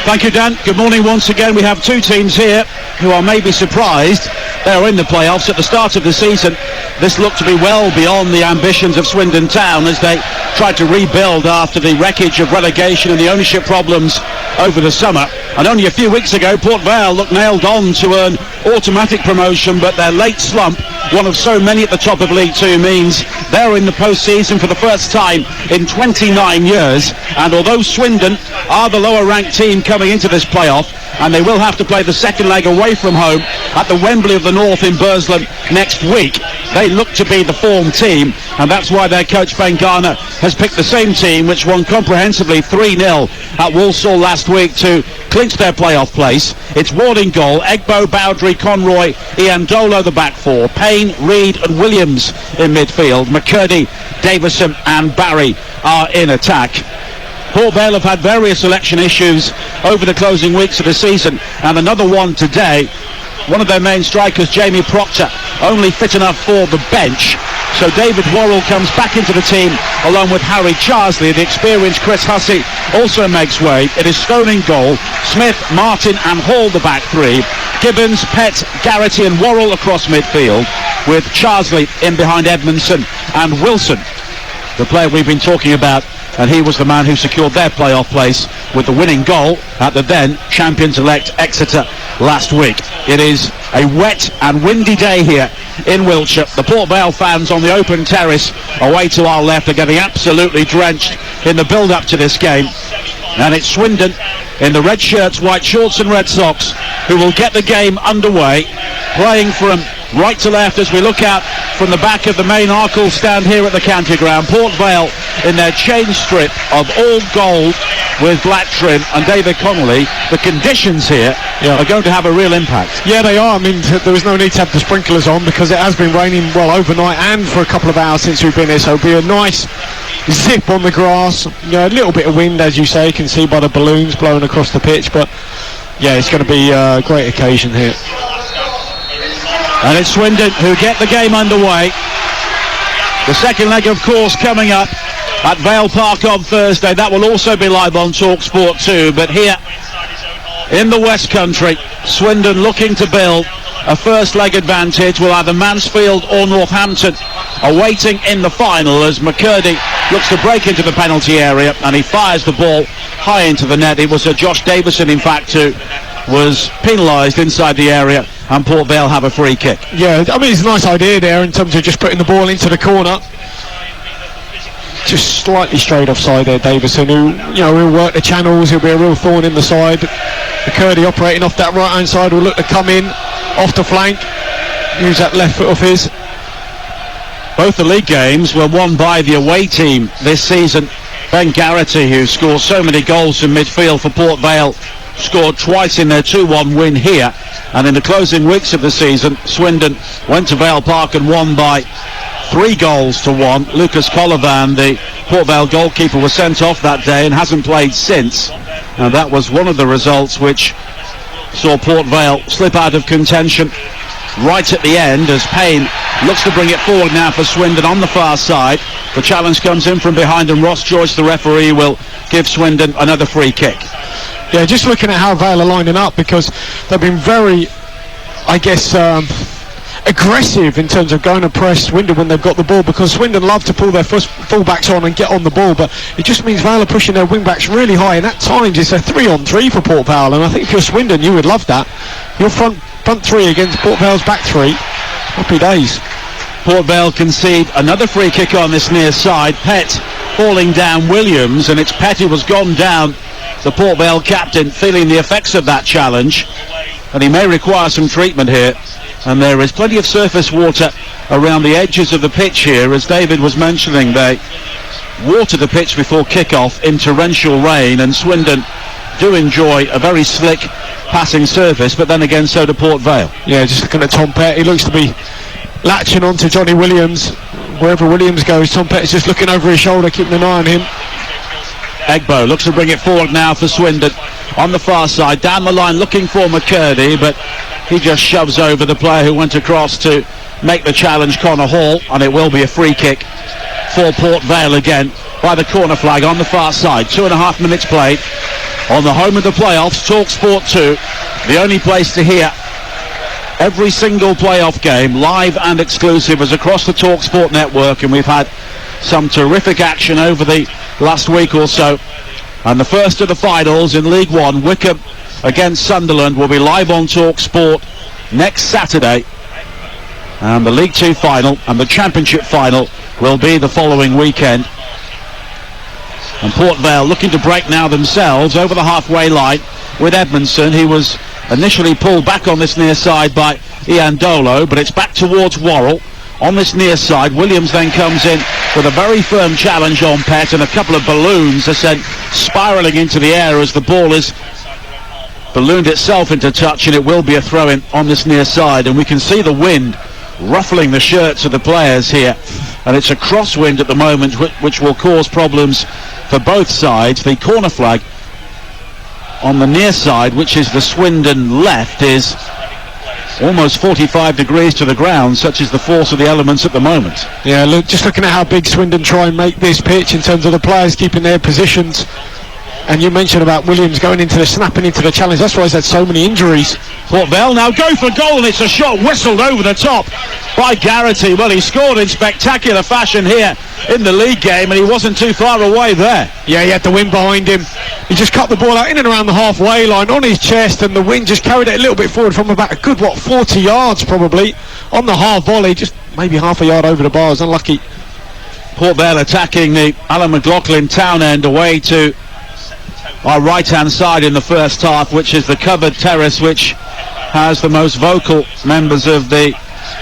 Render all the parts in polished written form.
Thank you, Dan. Good morning once again. We have two teams here who are maybe surprised. They are in the playoffs. At the start of the season, this looked to be well beyond the ambitions of Swindon Town as they tried to rebuild after the wreckage of relegation and the ownership problems over the summer. And only a few weeks ago, Port Vale looked nailed on to earn automatic promotion, but their late slump, one of so many at the top of League Two, means they're in the postseason for the first time in 29 years. And although Swindon are the lower-ranked team coming into this playoff, and they will have to play the second leg away from home at the Wembley of the North in Burslem next week, they look to be the form team, and that's why their coach Ben Garner has picked the same team which won comprehensively 3-0 at Walsall last week to clinch their playoff place. It's Ward in goal, Egbo, Bowdry, Conroy, Ian Dolo the back four, Payne, Reid and Williams in midfield. McCurdy, Davison and Barry are in attack. Port Vale have had various selection issues over the closing weeks of the season, and another one today. One of their main strikers, Jamie Proctor, only fit enough for the bench. So David Worrell comes back into the team along with Harry Charsley. The experienced Chris Hussey also makes way. It is Stone in goal, Smith, Martin and Hall the back three, Gibbons, Pett, Garrity and Worrell across midfield, with Charsley in behind Edmondson and Wilson, the player we've been talking about, and he was the man who secured their playoff place with the winning goal at the then champions-elect Exeter last week. It is a wet and windy day here in Wiltshire. The Port Vale fans on the open terrace away to our left are getting absolutely drenched in the build-up to this game. And it's Swindon in the red shirts, white shorts and red socks who will get the game underway, playing from right to left as we look out from the back of the main Arkle stand here at the county ground. Port Vale in their change strip of all gold with black trim, and David Connolly, the conditions here are going to have a real impact. Yeah, they are. I mean, there was no need to have the sprinklers on because it has been raining, well, overnight and for a couple of hours since we've been here, so it'll be a nice zip on the grass. You know, a little bit of wind, as you say, you can see by the balloons blowing across the pitch, but yeah, it's going to be a great occasion here. And it's Swindon who get the game underway. The second leg, of course, coming up at Vale Park on Thursday. That will also be live on TalkSport 2. But here in the West Country, Swindon looking to build a first leg advantage with either Mansfield or Northampton awaiting in the final as McCurdy looks to break into the penalty area and he fires the ball high into the net. It was Josh Davison, in fact, who was penalised inside the area, and Port Vale have a free kick. Yeah, I mean, it's a nice idea there in terms of just putting the ball into the corner. Just slightly straight offside there, Davison, who, you know, will work the channels. He'll be a real thorn in the side. McCurdy operating off that right hand side will look to come in off the flank, use that left foot of his. Both the league games were won by the away team this season. Ben Garrity, who scores so many goals in midfield for Port Vale, scored twice in their 2-1 win here, and in the closing weeks of the season, Swindon went to Vale Park and won by 3-1. Lucas Collivan, the Port Vale goalkeeper, was sent off that day and hasn't played since, and that was one of the results which saw Port Vale slip out of contention right at the end as Payne looks to bring it forward now for Swindon on the far side. The challenge comes in from behind and Ross Joyce, the referee, will give Swindon another free kick. Yeah, just looking at how Vale are lining up, because they've been very, I guess, aggressive in terms of going to press Swindon when they've got the ball, because Swindon love to pull their full-backs on and get on the ball, but it just means Vale are pushing their wing-backs really high, and at times it's a 3-on-3 for Port Vale, and I think if you're Swindon you would love that. Your front three against Port Vale's back three, happy days. Port Vale concede another free kick on this near side. Pett falling down Williams, and it's Pett who has gone down, the Port Vale captain, feeling the effects of that challenge, and he may require some treatment here. And there is plenty of surface water around the edges of the pitch here. As David was mentioning, they water the pitch before kick-off in torrential rain, and Swindon do enjoy a very slick passing surface, but then again so do Port Vale. Yeah, just looking at Tom Pett, he looks to be latching on to Johnny Williams. Wherever Williams goes, Tom Pett is just looking over his shoulder, keeping an eye on him. Egbo looks to bring it forward now for Swindon on the far side, down the line looking for McCurdy, but he just shoves over the player who went across to make the challenge, Connor Hall, and it will be a free kick for Port Vale again by the corner flag on the far side. 2.5 minutes played. on the home of the playoffs, TalkSport 2, the only place to hear every single playoff game, live and exclusive, is across the TalkSport network, and we've had some terrific action over the last week or so. And the first of the finals in League One, Wycombe against Sunderland, will be live on TalkSport next Saturday. And the League Two final and the Championship final will be the following weekend. And Port Vale looking to break now themselves over the halfway line with Edmondson. He was initially pulled back on this near side by Ian Dolo, but it's back towards Worrell on this near side. Williams then comes in with a very firm challenge on Pett, and a couple of balloons are sent spiralling into the air as the ball is ballooned itself into touch, and it will be a throw-in on this near side. And we can see the wind ruffling the shirts of the players here, and it's a crosswind at the moment which will cause problems for both sides. The corner flag on the near side, which is the Swindon left, is almost 45 degrees to the ground. Such is the force of the elements at the moment. Yeah, look, just looking at how big Swindon try and make this pitch in terms of the players keeping their positions. And you mentioned about Williams going into the snapping into the challenge. That's why he's had so many injuries. Port Vale now go for goal, and it's a shot whistled over the top by Garrity. Well, he scored in spectacular fashion here in the league game, and he wasn't too far away there. Yeah, he had the wind behind him. He just cut the ball out in and around the halfway line on his chest, and the wind just carried it a little bit forward from about a good, 40 yards probably on the half volley, just maybe half a yard over the bar. It was unlucky. Port Vale attacking the Alan McLaughlin town end away to our right-hand side in the first half, which is the covered terrace, which has the most vocal members of the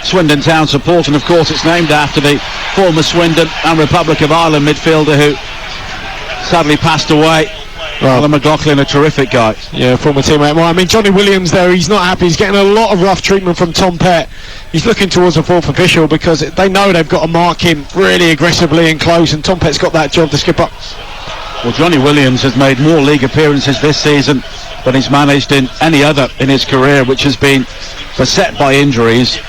Swindon Town support, and of course it's named after the former Swindon and Republic of Ireland midfielder who sadly passed away. Alan McLaughlin, a terrific guy. Yeah, former teammate. Well, I mean, Johnny Williams there, he's not happy. He's getting a lot of rough treatment from Tom Pett. He's looking towards the fourth official because they know they've got to mark him really aggressively and close, and Tom Pett's got that job to skip up. Well, Johnny Williams has made more league appearances this season than he's managed in any other in his career, which has been beset by injuries.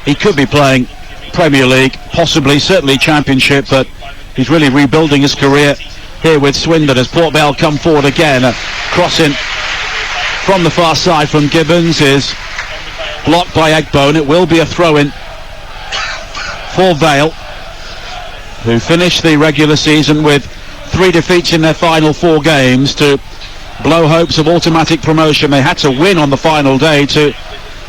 He could be playing Premier League, possibly, certainly Championship, but he's really rebuilding his career here with Swindon as Port Vale come forward again. A crossing from the far side from Gibbons is blocked by Egbone. It will be a throw-in for Vale, who finished the regular season with 3 defeats in their final 4 games to blow hopes of automatic promotion. They had to win on the final day to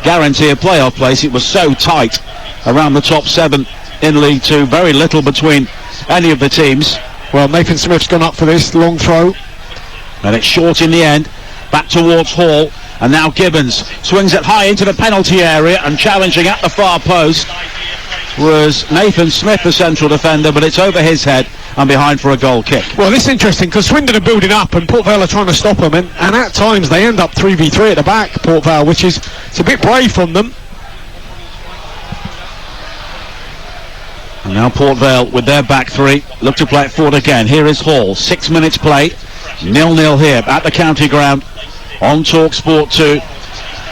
guarantee a playoff place. It was so tight around the top 7 in League 2. Very little between any of the teams. Well, Nathan Smith's gone up for this long throw, and it's short in the end. Back towards Hall, and now Gibbons swings it high into the penalty area, and challenging at the far post was Nathan Smith, the central defender, but it's over his head and behind for a goal kick. Well, this is interesting because Swindon are building up and Port Vale are trying to stop them, and at times they end up 3v3 at the back, Port Vale, which is it's a bit brave from them. And now Port Vale with their back 3 look to play it forward again. Here is Hall, 6 minutes played, 0-0 here at the county ground on TalkSport 2.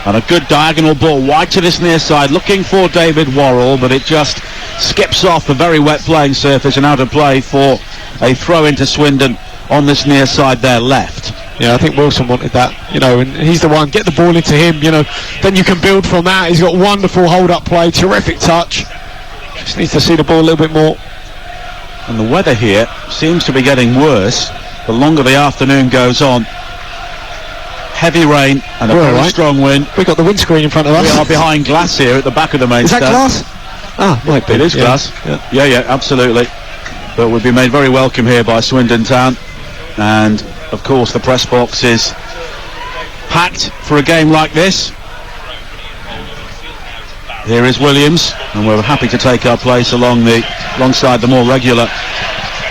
And a good diagonal ball wide to this near side, looking for David Worrell, but it just skips off the very wet playing surface and out of play for a throw into Swindon on this near side there left. Yeah, I think Wilson wanted that, and he's the one. Get the ball into him, then you can build from that. He's got wonderful hold-up play, terrific touch. Just needs to see the ball a little bit more. And the weather here seems to be getting worse the longer the afternoon goes on. Heavy rain and a very strong wind. We've got the windscreen in front of us. We are behind glass here at the back of the main stand. Is that glass? Ah, might be. It is glass. Yeah, absolutely. But we've been made very welcome here by Swindon Town. And, of course, the press box is packed for a game like this. Here is Williams, and we're happy to take our place alongside the more regular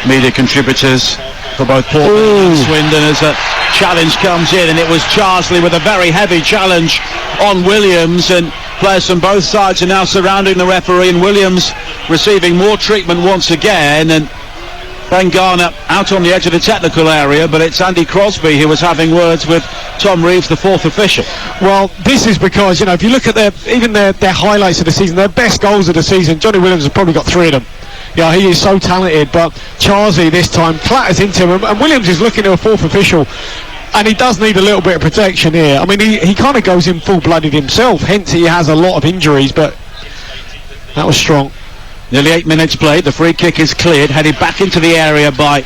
media contributors for both Port and Swindon as a challenge comes in, and it was Charsley with a very heavy challenge on Williams, and players from both sides are now surrounding the referee, and Williams receiving more treatment once again, and Ben Garner out on the edge of the technical area, but it's Andy Crosby who was having words with Tom Reeves, the fourth official. Well, this is because, if you look at their highlights of the season, their best goals of the season, Johnny Williams has probably got 3 of them. Yeah, he is so talented, but Charzy this time clatters into him, and Williams is looking to a fourth official, and he does need a little bit of protection here. I mean, he kind of goes in full-blooded himself, hence he has a lot of injuries, but that was strong. Nearly 8 minutes played, the free kick is cleared, headed back into the area by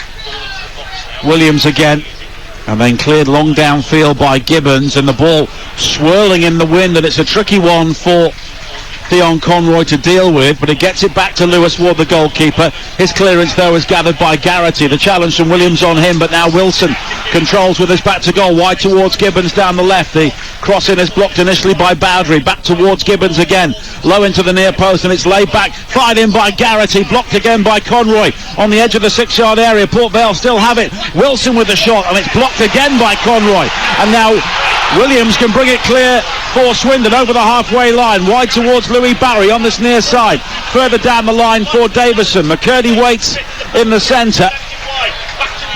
Williams again, and then cleared long downfield by Gibbons, and the ball swirling in the wind, and it's a tricky one for Dion Conroy to deal with, but he gets it back to Lewis Ward, the goalkeeper. His clearance though is gathered by Garrity. The challenge from Williams on him, but now Wilson controls with his back to goal, wide towards Gibbons down the left. The crossing is blocked initially by Bowdry, back towards Gibbons again, low into the near post, and it's laid back, fired in by Garrity, blocked again by Conroy on the edge of the 6-yard area. Port Vale still have it. Wilson with the shot, and it's blocked again by Conroy, and now Williams can bring it clear for Swindon over the halfway line, wide towards Louis Barry on this near side, further down the line for Davison. McCurdy waits in the centre.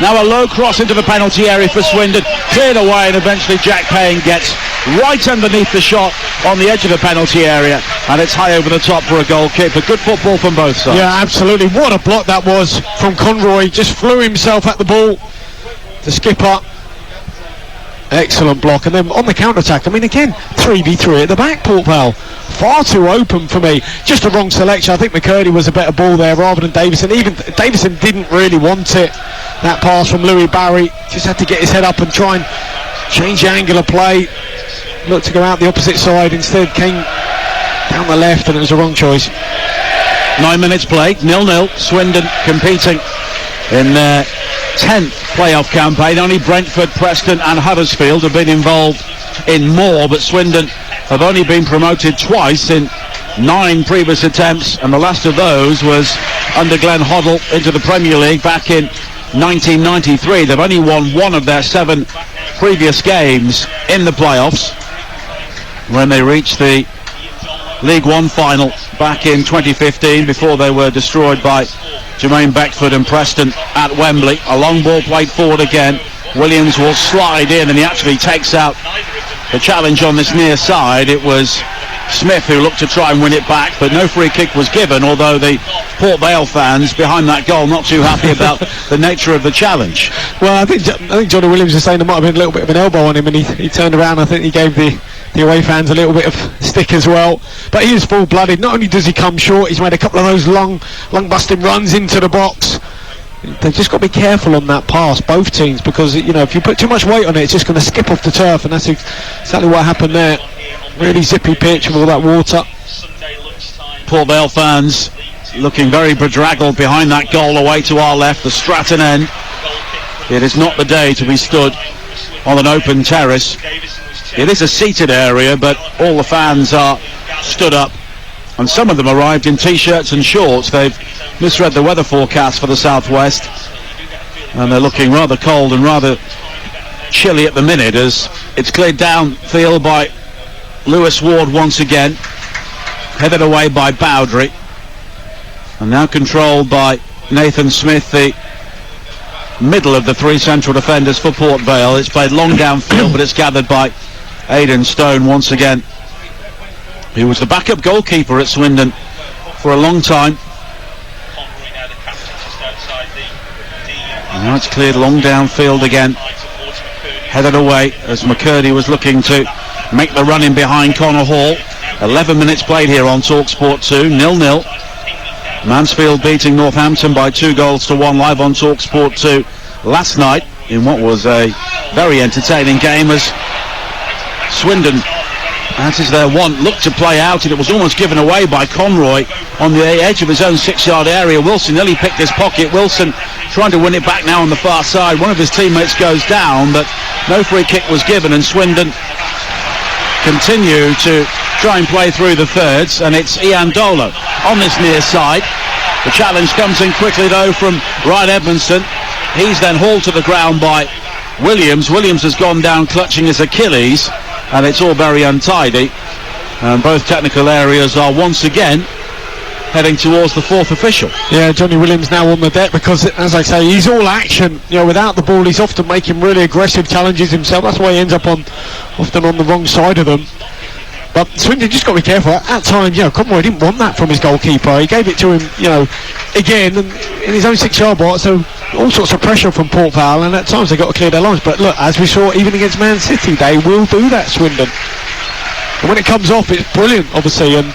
Now a low cross into the penalty area for Swindon, cleared away, and eventually Jack Payne gets right underneath the shot on the edge of the penalty area, and it's high over the top for a goal kick. But good football from both sides. Yeah, absolutely. What a block that was from Conroy. Just flew himself at the ball to skip up. Excellent block, and then on the counter-attack, I mean, again, 3v3 at the back, Port Vale. Far too open for me. Just a wrong selection. I think McCurdy was a better ball there rather than Davison. Even Davison didn't really want it. That pass from Louis Barry, just had to get his head up and try and change the angle of play. Looked to go out the opposite side, instead came down the left, and it was a wrong choice. 9 minutes played, 0-0. Swindon competing in their 10th playoff campaign. Only Brentford, Preston and Huddersfield have been involved in more, but Swindon have only been promoted twice in 9 previous attempts, and the last of those was under Glenn Hoddle into the Premier League back in 1993. They've only won 1 of their 7 previous games in the playoffs when they reached the League One final back in 2015, before they were destroyed by Jermaine Beckford and Preston at Wembley. A long ball played forward again. Williams will slide in, and he actually takes out the challenge on this near side. It was Smith who looked to try and win it back, but no free kick was given, although the Port Vale fans behind that goal not too happy about the nature of the challenge. Well, I think Johnny Williams was saying there might have been a little bit of an elbow on him, and he turned around. I think he gave the away fans a little bit of stick as well. But he is full-blooded. Not only does he come short, he's made a couple of those long busting runs into the box. They've just got to be careful on that pass, both teams, because, you know, if you put too much weight on it, it's just going to skip off the turf, and that's exactly what happened there. Really zippy pitch with all that water. Port Vale fans looking very bedraggled behind that goal away to our left, the Stratton end. It is not the day to be stood on an open terrace. It is a seated area, but all the fans are stood up, and some of them arrived in t-shirts and shorts. They've misread the weather forecast for the southwest, and they're looking rather cold and rather chilly at the minute, as it's cleared downfield by Lewis Ward once again, headed away by Bowdry, and now controlled by Nathan Smith, the middle of the 3 central defenders for Port Vale. It's played long downfield, but it's gathered by Aidan Stone once again, who was the backup goalkeeper at Swindon for a long time. And now it's cleared long downfield again, headed away as McCurdy was looking to make the run in behind Connor Hall. 11 minutes played here on TalkSport 2, 0-0. Mansfield beating Northampton by 2-1 live on TalkSport 2 last night in what was a very entertaining game, as Swindon, as is their want, looked to play out, and it was almost given away by Conroy on the edge of his own 6-yard area. Wilson nearly picked his pocket. Wilson trying to win it back now on the far side. One of his teammates goes down, but no free kick was given, and Swindon continue to try and play through the thirds, and it's Ian Dolo on this near side. The challenge comes in quickly though from Ryan Edmondson. He's then hauled to the ground by Williams. Williams has gone down clutching his Achilles, and it's all very untidy, and both technical areas are once again heading towards the 4th official. Yeah, Johnny Williams now on the deck, because, as I say, he's all action. You know, without the ball, he's often making really aggressive challenges himself. That's why he ends up often on the wrong side of them. But Swindon just got to be careful. At times, Conroy didn't want that from his goalkeeper. He gave it to him, again, in his own 6-yard box. So all sorts of pressure from Port Vale, and at times they got to clear their lines. But look, as we saw, even against Man City, they will do that, Swindon. And when it comes off, it's brilliant, obviously. And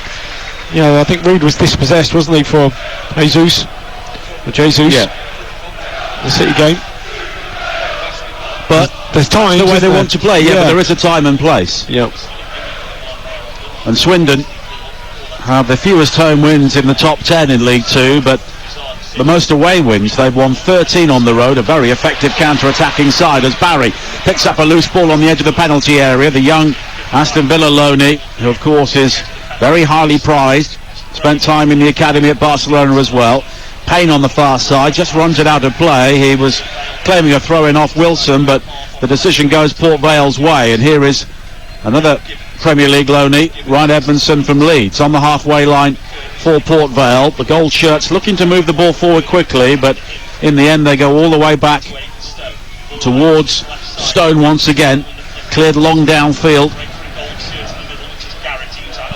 I think Reed was dispossessed, wasn't he, for Jesus? Yeah. The City game. But there's times the way they want to play, but there is a time and place. Yep. And Swindon have the fewest home wins in the top 10 in League 2, but the most away wins. They've won 13 on the road, a very effective counter-attacking side as Barry picks up a loose ball on the edge of the penalty area. The young Aston Villa loanee, who of course is very highly prized, spent time in the academy at Barcelona as well. Payne on the far side, just runs it out of play. He was claiming a throw-in off Wilson, but the decision goes Port Vale's way. And here is another Premier League loanee, Ryan Edmondson from Leeds, on the halfway line for Port Vale. The gold shirts looking to move the ball forward quickly, but in the end they go all the way back towards Stone once again. Cleared long downfield.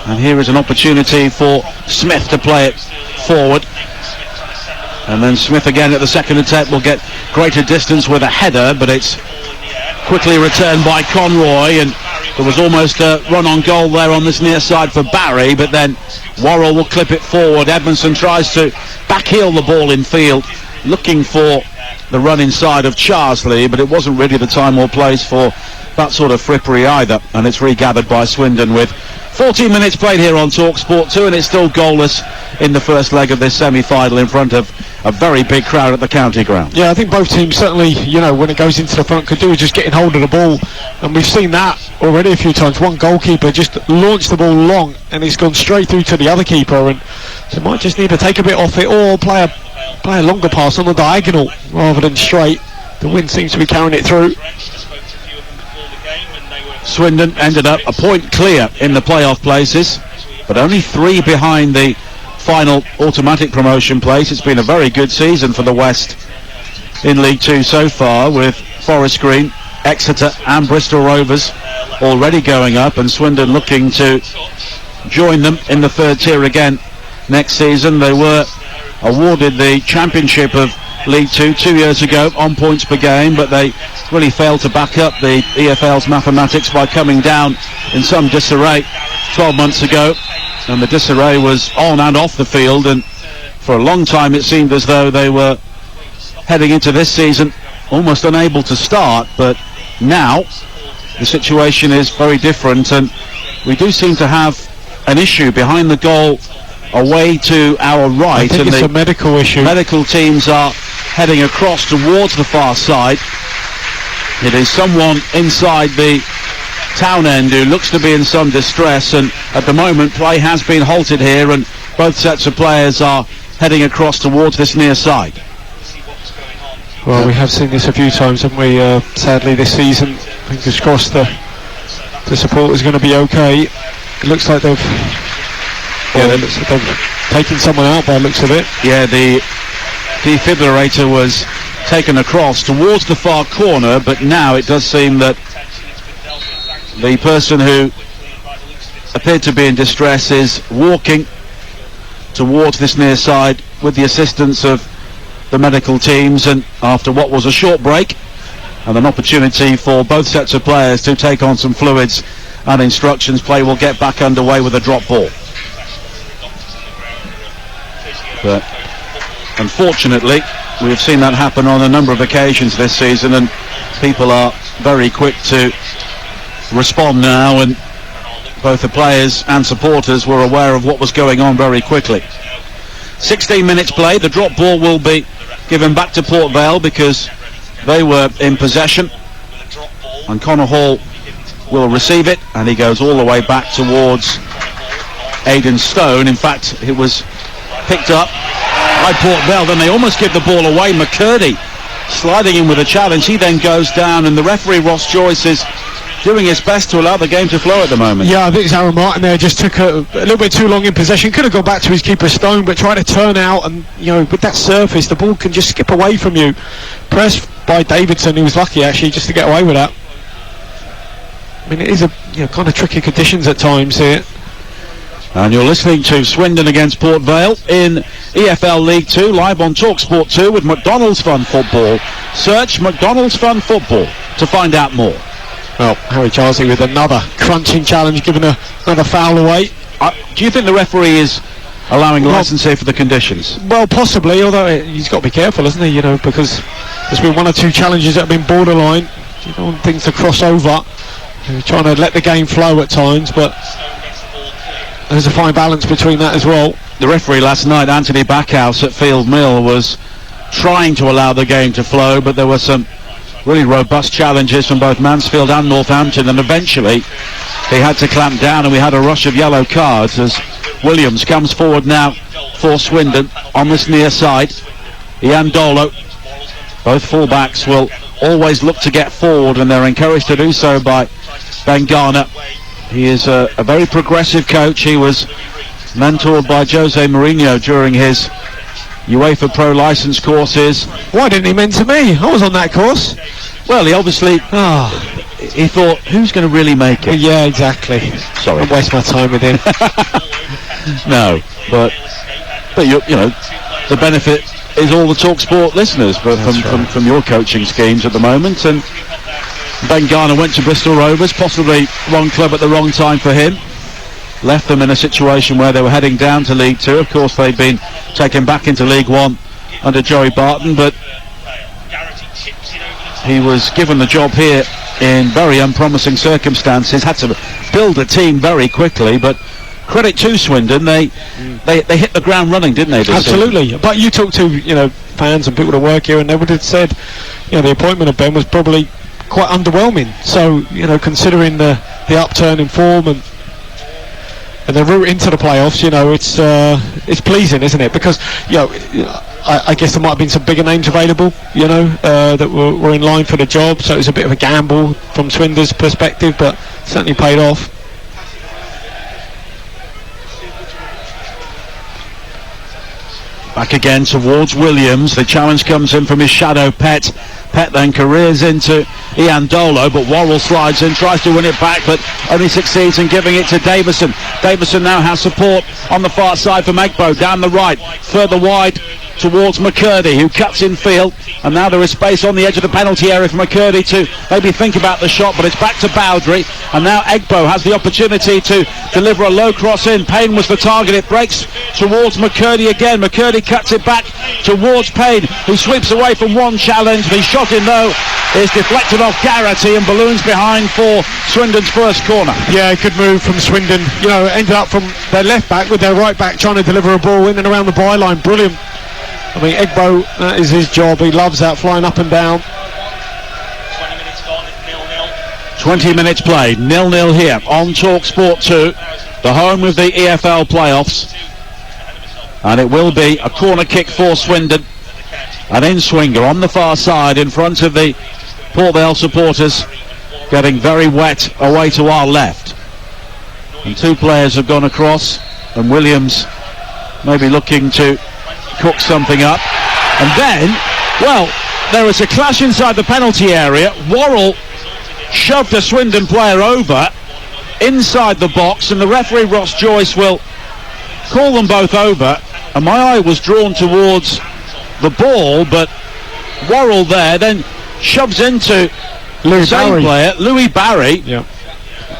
And here is an opportunity for Smith to play it forward. And then Smith again at the second attempt will get greater distance with a header, but it's quickly returned by Conroy, and there was almost a run on goal there on this near side for Barry, but then Worrell will clip it forward. Edmondson tries to backheel the ball in field, looking for the run inside of Charsley, but it wasn't really the time or place for that sort of frippery either, and it's regathered by Swindon with 14 minutes played here on TalkSport 2, and it's still goalless in the first leg of this semi-final in front of a very big crowd at the county ground. Yeah, I think both teams certainly, when it goes into the front, could do with just getting hold of the ball, and we've seen that already a few times. One goalkeeper just launched the ball long, and it's gone straight through to the other keeper, and they might just need to take a bit off it or play a longer pass on the diagonal rather than straight. The wind seems to be carrying it through. Swindon ended up a point clear in the playoff places, but only 3 behind the final automatic promotion place. It's been a very good season for the West in League 2 so far, with Forest Green, Exeter and Bristol Rovers already going up, and Swindon looking to join them in the third tier again next season. They were awarded the championship of League 2 2 years ago on points per game, but they really failed to back up the EFL's mathematics by coming down in some disarray 12 months ago, and the disarray was on and off the field, and for a long time it seemed as though they were heading into this season almost unable to start, but now the situation is very different, and we do seem to have an issue behind the goal away to our right. I think and it's a medical issue. Medical teams are heading across towards the far side. It is someone inside the town end who looks to be in some distress, and at the moment play has been halted here, and both sets of players are heading across towards this near side. Well, we have seen this a few times, haven't we, sadly this season. Fingers crossed the support is going to be okay. It looks like they've taken someone out by the looks of it. Yeah, the defibrillator was taken across towards the far corner, but now it does seem that the person who appeared to be in distress is walking towards this near side with the assistance of the medical teams, and after what was a short break and an opportunity for both sets of players to take on some fluids and instructions, play will get back underway with a drop ball. But unfortunately we've seen that happen on a number of occasions this season, and people are very quick to respond now, and both the players and supporters were aware of what was going on very quickly. 16 minutes played. The drop ball will be given back to Port Vale because they were in possession, and Connor Hall will receive it, and he goes all the way back towards Aidan Stone. In fact, it was picked up by Port Vale, then they almost give the ball away. McCurdy sliding in with a challenge. He then goes down, and the referee Ross Joyce is doing his best to allow the game to flow at the moment. Yeah, I think it's Aaron Martin there, just took a little bit too long in possession. Could have gone back to his keeper Stone, but tried to turn out, and with that surface the ball can just skip away from you. Pressed by Davidson, he was lucky actually just to get away with that. I mean, it is a kind of tricky conditions at times here. And you're listening to Swindon against Port Vale in EFL League 2, live on TalkSport 2 with McDonald's Fun Football. Search McDonald's Fun Football to find out more. Well, Harry Charsley with another crunching challenge, giving another foul away. Do you think the referee is allowing licence here for the conditions? Well, possibly, although he's got to be careful, hasn't he? Because there's been one or two challenges that have been borderline. You don't want things to cross over. You're trying to let the game flow at times, but there's a fine balance between that as well. The referee last night, Anthony Backhouse at Field Mill, was trying to allow the game to flow, but there were some really robust challenges from both Mansfield and Northampton, and eventually he had to clamp down, and we had a rush of yellow cards as Williams comes forward now for Swindon on this near side. Ian Dolo, both full-backs will always look to get forward, and they're encouraged to do so by Ben Garner. He is a very progressive coach. He was mentored by Jose Mourinho during his UEFA Pro licence courses. Why didn't he mentor me? I was on that course. Well, he obviously he thought, who's going to really make it? Yeah, exactly. Sorry, I'll waste my time with him. No, but you know, the benefit is all the TalkSport listeners from your coaching schemes at the moment. And Ben Garner went to Bristol Rovers, possibly wrong club at the wrong time for him. Left them in a situation where they were heading down to League 2. Of course, they'd been taken back into League 1 under Joey Barton, but he was given the job here in very unpromising circumstances. Had to build a team very quickly, but credit to Swindon, they hit the ground running, didn't they? Absolutely. But you talk to fans and people that work here, and they would have said the appointment of Ben was probably quite underwhelming. So considering the upturn in form and the route into the playoffs, it's pleasing, isn't it? Because I guess there might have been some bigger names available, that were in line for the job. So it was a bit of a gamble from Swindon's perspective, but certainly paid off. Back again towards Williams. The challenge comes in from his shadow Pett. Pett then careers into Ian Dolo, but Worrell slides in, tries to win it back, but only succeeds in giving it to Davison. Davison now has support on the far side from Egbo, down the right, further wide towards McCurdy, who cuts in field, and now there is space on the edge of the penalty area for McCurdy to maybe think about the shot, but it's back to Bowdry, and now Egbo has the opportunity to deliver a low cross in. Payne was the target. It breaks towards McCurdy again. McCurdy cuts it back towards Payne, who sweeps away from one challenge. The shot in, though, is deflected off Garrity and balloons behind for Swindon's first corner. Yeah, good move from Swindon. Ended up from their left back with their right back trying to deliver a ball in and around the byline. Brilliant. I mean, Egbo, that is his job. He loves that, flying up and down. 20 minutes played, 0-0 here on TalkSport 2, the home of the EFL playoffs. And it will be a corner kick for Swindon. An in-swinger on the far side in front of the Port Vale supporters, getting very wet away to our left. And two players have gone across, and Williams maybe looking to cook something up. And then, well, there is a clash inside the penalty area. Worrell shoved a Swindon player over inside the box, and the referee Ross Joyce will call them both over. And my eye was drawn towards the ball, but Worrell there then shoves into the same player, Louis Barry. Yeah.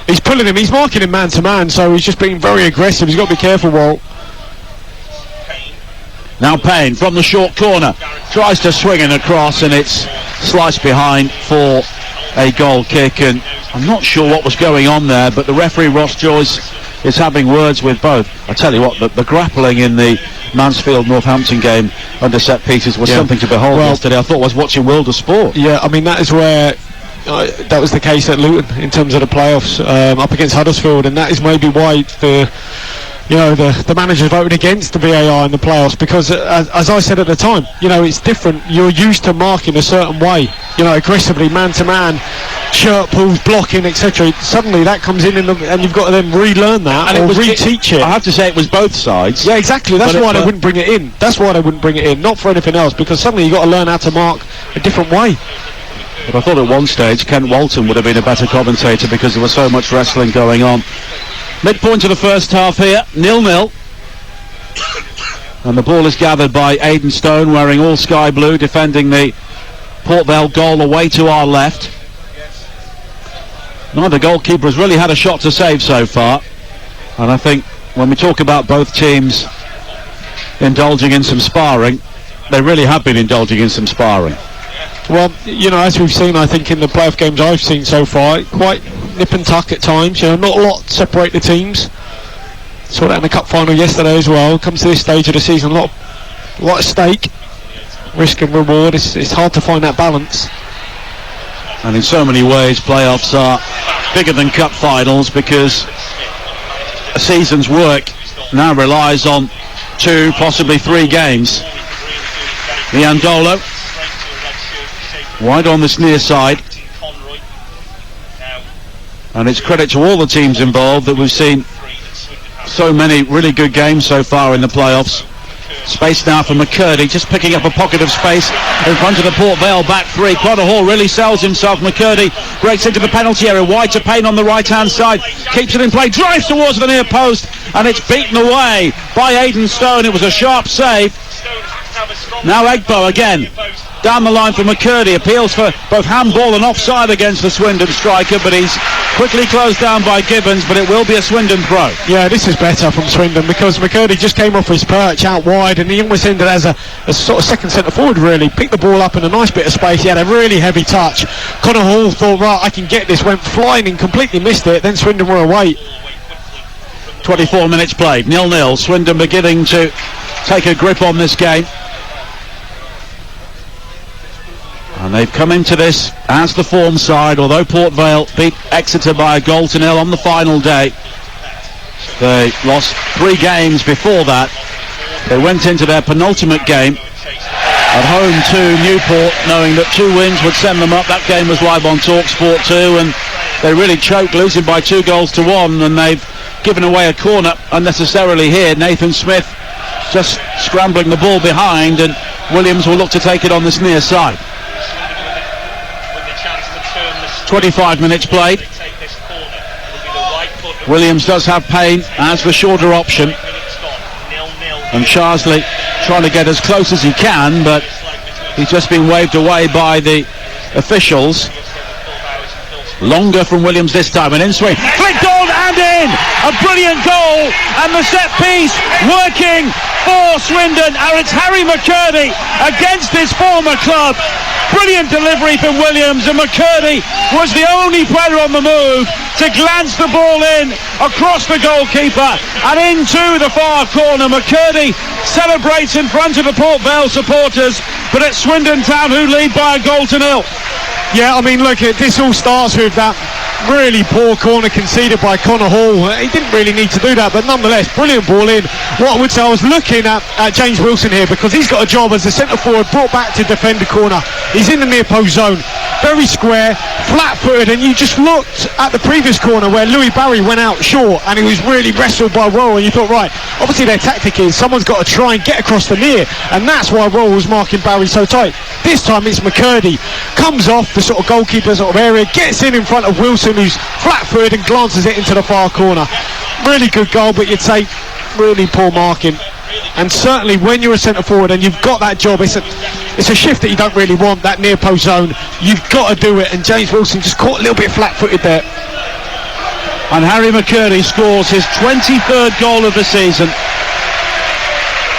He's pulling him, he's marking him man to man, so he's just being very aggressive. He's got to be careful, Worrell. Now Payne from the short corner tries to swing it across, and it's sliced behind for a goal kick. And I'm not sure what was going on there, but the referee Ross Joyce is having words with both. I tell you what, the grappling in the Mansfield-Northampton game under set pieces was something to behold yesterday. I thought I was watching World of Sport. Yeah, I mean, that is where that was the case at Luton in terms of the playoffs, up against Huddersfield, and that is maybe why the manager voted against the VAR in the playoffs, because as I said at the time, it's different. You're used to marking a certain way, aggressively, man to man, shirt pulls, blocking, etc. Suddenly that comes in and you've got to then relearn that and reteach it. I have to say it was both sides. Yeah, exactly. That's why they wouldn't bring it in. That's why they wouldn't bring it in, not for anything else, because suddenly you've got to learn how to mark a different way. But I thought at one stage Kent Walton would have been a better commentator because there was so much wrestling going on. Midpoint of the first half here, 0-0. And the ball is gathered by Aidan Stone, wearing all sky blue, defending the Port Vale goal away to our left. Neither goalkeeper has really had a shot to save so far. And I think when we talk about both teams indulging in some sparring, they really have been indulging in some sparring. Well, you know, as we've seen, I think in the playoff games I've seen so far, quite nip and tuck at times. You know, not a lot separate the teams. Saw that in the cup final yesterday as well. Comes to this stage of the season, a lot at stake. Risk and reward. It's hard to find that balance. And in so many ways, playoffs are bigger than cup finals because a season's work now relies on 2, possibly 3 games. Leandolo, wide on this near side. And it's credit to all the teams involved that we've seen so many really good games so far in the playoffs. Space now for McCurdy, just picking up a pocket of space in front of the Port Vale back three. Connor Hall really sells himself. McCurdy breaks into the penalty area, wide to Payne on the right hand side, keeps it in play, drives towards the near post, and it's beaten away by Aidan Stone. It was a sharp save. Now Egbo again down the line for McCurdy, appeals for both handball and offside against the Swindon striker, but he's quickly closed down by Gibbons, but it will be a Swindon throw. Yeah, this is better from Swindon because McCurdy just came off his perch out wide and he almost ended as a sort of second centre forward really, picked the ball up in a nice bit of space. He had a really heavy touch. Connor Hall thought, right, I can get this, went flying and completely missed it, then Swindon were away. 24 minutes played, 0-0, Swindon beginning to take a grip on this game. And they've come into this as the form side, although Port Vale beat Exeter by 1-0 on the final day. They lost 3 games before that. They went into their penultimate game at home to Newport, knowing that 2 wins would send them up. That game was live on TalkSport 2, and they really choked, losing by 2-1, and they've given away a corner unnecessarily here. Nathan Smith just scrambling the ball behind, and Williams will look to take it on this near side. 25 minutes played. Williams does have Payne as the shorter option, and Charsley trying to get as close as he can, but he's just been waved away by the officials. Longer from Williams this time, an in-swing, flicked on and in! A brilliant goal, and the set piece working for Swindon, and it's Harry McCurdy against his former club. Brilliant delivery from Williams, and McCurdy was the only player on the move to glance the ball in across the goalkeeper and into the far corner. McCurdy celebrates in front of the Port Vale supporters, but it's Swindon Town who lead by 1-0. Yeah, I mean, look, this all starts with that really poor corner conceded by Connor Hall. He didn't really need to do that, but nonetheless, brilliant ball in. What I would say, I was looking at James Wilson here because he's got a job as a centre forward, brought back to defend the corner. He's in the near post zone, very square, flat-footed, and you just looked at the previous corner where Louis Barry went out short and he was really wrestled by Royal, and you thought, right, obviously their tactic is someone's got to try and get across the near, and that's why Royal was marking Barry so tight. This time it's McCurdy, comes off the sort of goalkeeper sort of area, gets in front of Wilson, who's flat-footed, and glances it into the far corner. Really good goal, but you'd say really poor marking. And certainly when you're a centre forward and you've got that job, it's a shift that you don't really want, that near post zone. You've got to do it, and James Wilson just caught a little bit flat-footed there. And Harry McCurdy scores his 23rd goal of the season.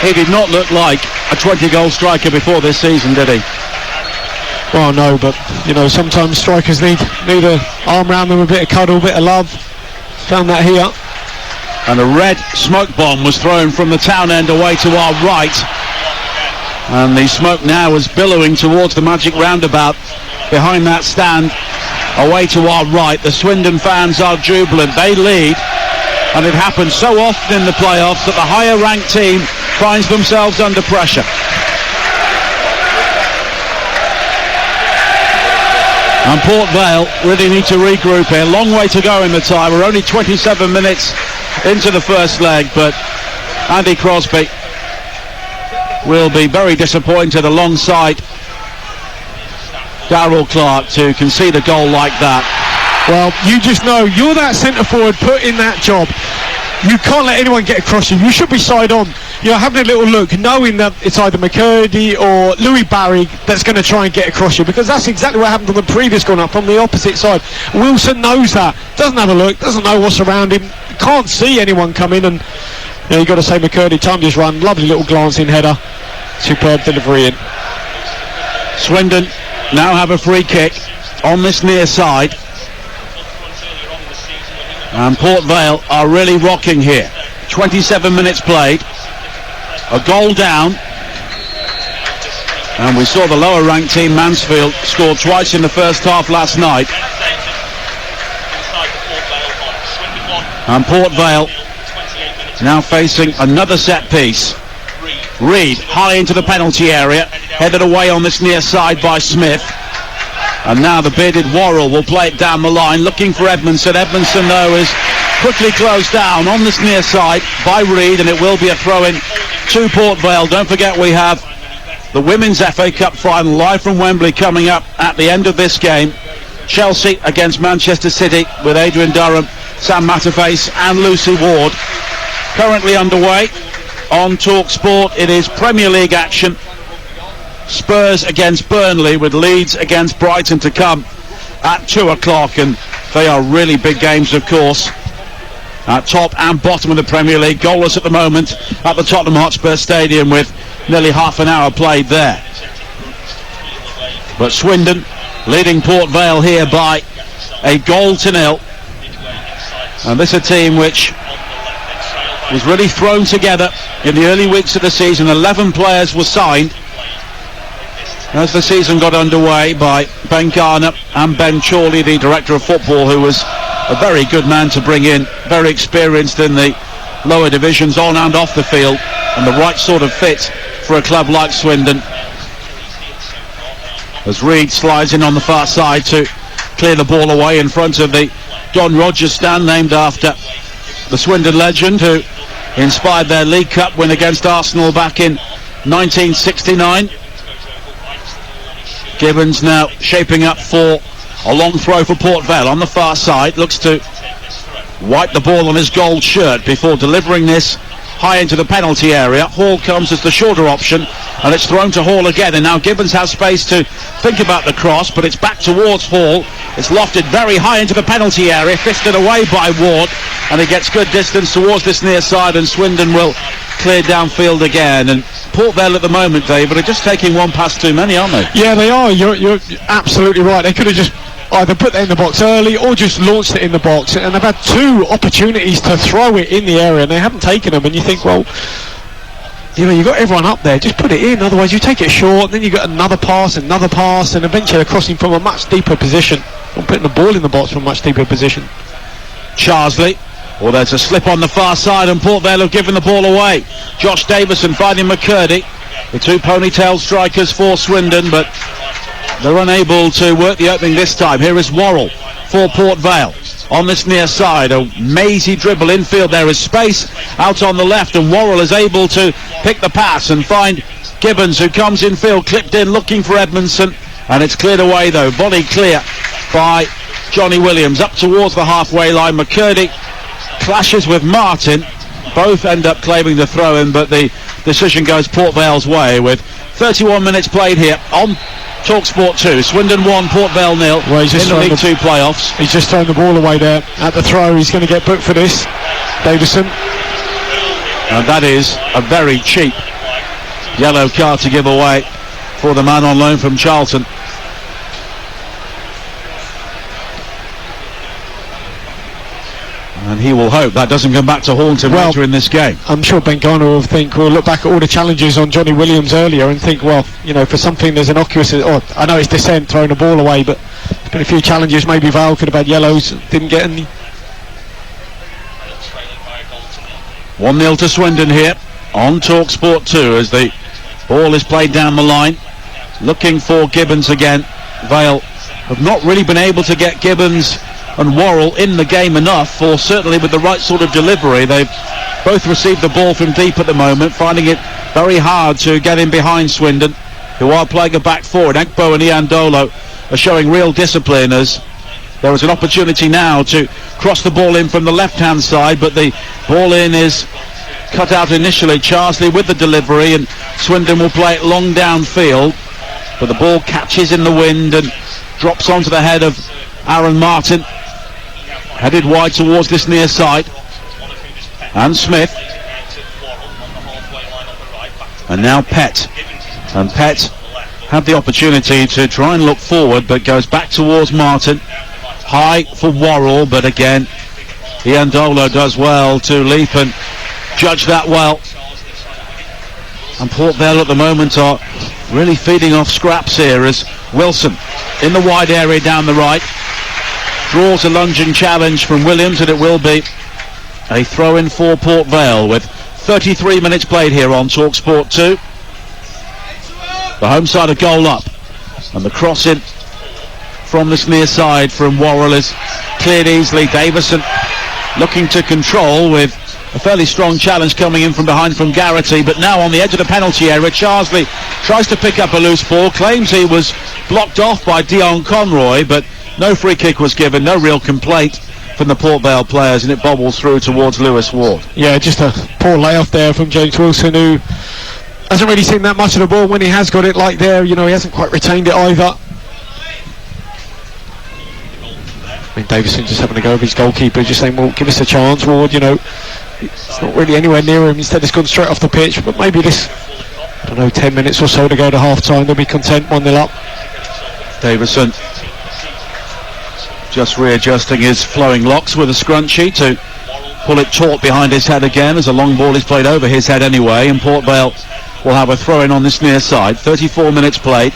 He did not look like a 20-goal striker before this season, did he? Well, no, but you know, sometimes strikers need an arm around them, a bit of cuddle, a bit of love. Found that here. And a red smoke bomb was thrown from the town end away to our right, and the smoke now is billowing towards the Magic Roundabout behind that stand away to our right. The Swindon fans are jubilant, they lead, and it happens so often in the playoffs that the higher ranked team finds themselves under pressure. And Port Vale really need to regroup here. Long way to go in the tie. We're only 27 minutes into the first leg, but Andy Crosby will be very disappointed alongside Darryl Clark to concede a goal like that. Well, you just know you're that centre forward put in that job. You can't let anyone get across you. You should be side on. You're having a little look, knowing that it's either McCurdy or Louis Barry that's going to try and get across you, because that's exactly what happened on the previous corner from the opposite side. Wilson knows that. Doesn't have a look. Doesn't know what's around him. Can't see anyone coming. And you've got to say McCurdy timed his run. Lovely little glancing header. Superb delivery in. Swindon now have a free kick on this near side. And Port Vale are really rocking here. 27 minutes played. A goal down. And we saw the lower ranked team Mansfield score twice in the first half last night. And Port Vale now facing another set piece. Reid high into the penalty area, headed away on this near side by Smith. And now the bearded Worrell will play it down the line, looking for Edmondson. Edmondson, though, is quickly closed down on this near side by Reid, and it will be a throw-in to Port Vale. Don't forget we have the Women's FA Cup final live from Wembley coming up at the end of this game. Chelsea against Manchester City with Adrian Durham, Sam Matterface and Lucy Ward. Currently underway on TalkSport. It is Premier League action. Spurs against Burnley with Leeds against Brighton to come at 2 o'clock, and they are really big games, of course, at top and bottom of the Premier League. Goalless at the moment at the Tottenham Hotspur Stadium with nearly half an hour played there. But Swindon leading Port Vale here by a 1-0, and this is a team which was really thrown together in the early weeks of the season. 11 players were signed as the season got underway by Ben Garner and Ben Chorley, the director of football, who was a very good man to bring in, very experienced in the lower divisions on and off the field, and the right sort of fit for a club like Swindon. As Reid slides in on the far side to clear the ball away in front of the Don Rogers stand, named after the Swindon legend who inspired their League Cup win against Arsenal back in 1969. Gibbons now shaping up for a long throw for Port Vale on the far side. Looks to wipe the ball on his gold shirt before delivering this high into the penalty area. Hall comes as the shorter option, and it's thrown to Hall again, and now Gibbons has space to think about the cross, but it's back towards Hall. It's lofted very high into the penalty area, fisted away by Ward, and he gets good distance towards this near side, and Swindon will clear downfield again. And Port Vale at the moment, David, are just taking one past too many, aren't they? Yeah, they are. You're absolutely right. They could have just either put that in the box early or just launched it in the box, and they've had two opportunities to throw it in the area and they haven't taken them. And you think, well, you know, you've got everyone up there, just put it in, otherwise you take it short, and then you got another pass, and eventually they're crossing from a much deeper position, or putting the ball in the box from a much deeper position. Charsley, well, there's a slip on the far side, and Port Vale have given the ball away. Josh Davison finding McCurdy, the two ponytail strikers for Swindon, but they're unable to work the opening this time. Here is Worrell for Port Vale on this near side. A mazy dribble infield. There is space out on the left, and Worrell is able to pick the pass and find Gibbons, who comes infield, clipped in, looking for Edmondson, and it's cleared away though. Volley clear by Johnny Williams up towards the halfway line. McCurdy clashes with Martin. Both end up claiming the throw-in, but the decision goes Port Vale's way with 31 minutes played here on TalkSport 2. Swindon 1, Port Vale 0 in the League 2 playoffs. He's just thrown the ball away there at the throw. He's going to get booked for this, Davison. And that is a very cheap yellow card to give away for the man on loan from Charlton. And he will hope that doesn't come back to haunt him later in this game. I'm sure Ben Garner will look back at all the challenges on Johnny Williams earlier and think, well, you know, for something there's innocuous, or I know it's dissent, throwing the ball away, but there's been a few challenges. Maybe Vale could have had yellows, didn't get any. 1-0 to Swindon here on TalkSport 2 as the ball is played down the line. Looking for Gibbons again. Vale have not really been able to get Gibbons and Worrell in the game enough, or certainly with the right sort of delivery. They've both received the ball from deep at the moment, finding it very hard to get in behind Swindon, who are playing a back four. Ekbo and Iandolo are showing real discipline, as there was an opportunity now to cross the ball in from the left-hand side, but the ball in is cut out initially. Charsley with the delivery, and Swindon will play it long downfield, but the ball catches in the wind and drops onto the head of Aaron Martin, headed wide towards this near side. And Smith, and now Pett, and Pett had the opportunity to try and look forward, but goes back towards Martin. High for Worrell, but again Ian Dolo does well to leap and judge that well. And Port Vale at the moment are really feeding off scraps here, as Wilson in the wide area down the right draws a lunging challenge from Williams, and it will be a throw-in for Port Vale with 33 minutes played here on TalkSport 2. The home side a goal up, and the cross in from this near side from Worrell is cleared easily. Davison looking to control with a fairly strong challenge coming in from behind from Garrity, but now on the edge of the penalty area, Charsley tries to pick up a loose ball, claims he was blocked off by Dion Conroy, but no free kick was given, no real complaint from the Port Vale players, and it bobbles through towards Lewis Ward. Yeah, just a poor layoff there from James Wilson, who hasn't really seen that much of the ball. When he has got it like there, he hasn't quite retained it either. I mean, Davison just having to go with his goalkeeper, just saying, well, give us a chance, Ward, it's not really anywhere near him. Instead it's gone straight off the pitch, but maybe this, 10 minutes or so to go to half-time, they'll be content, 1-0 up. Davison just readjusting his flowing locks with a scrunchie to pull it taut behind his head again, as a long ball is played over his head anyway, and Port Vale will have a throw-in on this near side. 34 minutes played.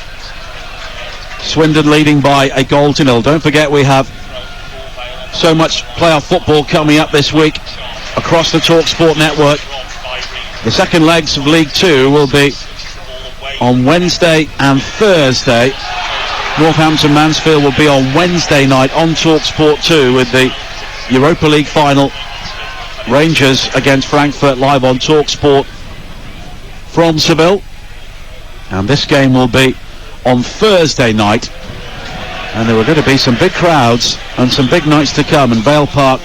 Swindon leading by a goal to nil. Don't forget, we have so much playoff football coming up this week across the TalkSport network. The second legs of League 2 will be on Wednesday and Thursday. Northampton Mansfield will be on Wednesday night on TalkSport 2 with the Europa League final. Rangers against Frankfurt live on TalkSport from Seville. And this game will be on Thursday night. And there are going to be some big crowds and some big nights to come, and Vale Park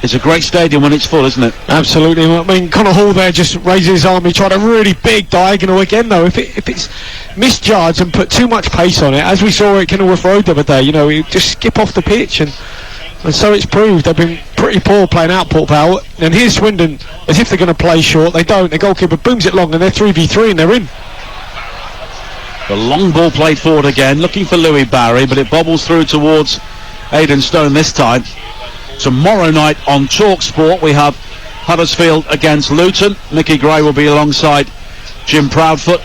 is a great stadium when it's full, isn't it? Absolutely. I mean, Connor Hall there just raises his arm. He tried a really big diagonal again, though. If it's misjudged and put too much pace on it, as we saw at Kenilworth Road the other day, he just skip off the pitch, and so it's proved. They've been pretty poor playing out Port Vale, and here's Swindon as if they're going to play short. They don't. The goalkeeper booms it long, and they're 3v3 and they're in. The long ball played forward again, looking for Louis Barry, but it bobbles through towards Aidan Stone this time. Tomorrow night on TalkSport we have Huddersfield against Luton. Mickey Gray will be alongside Jim Proudfoot.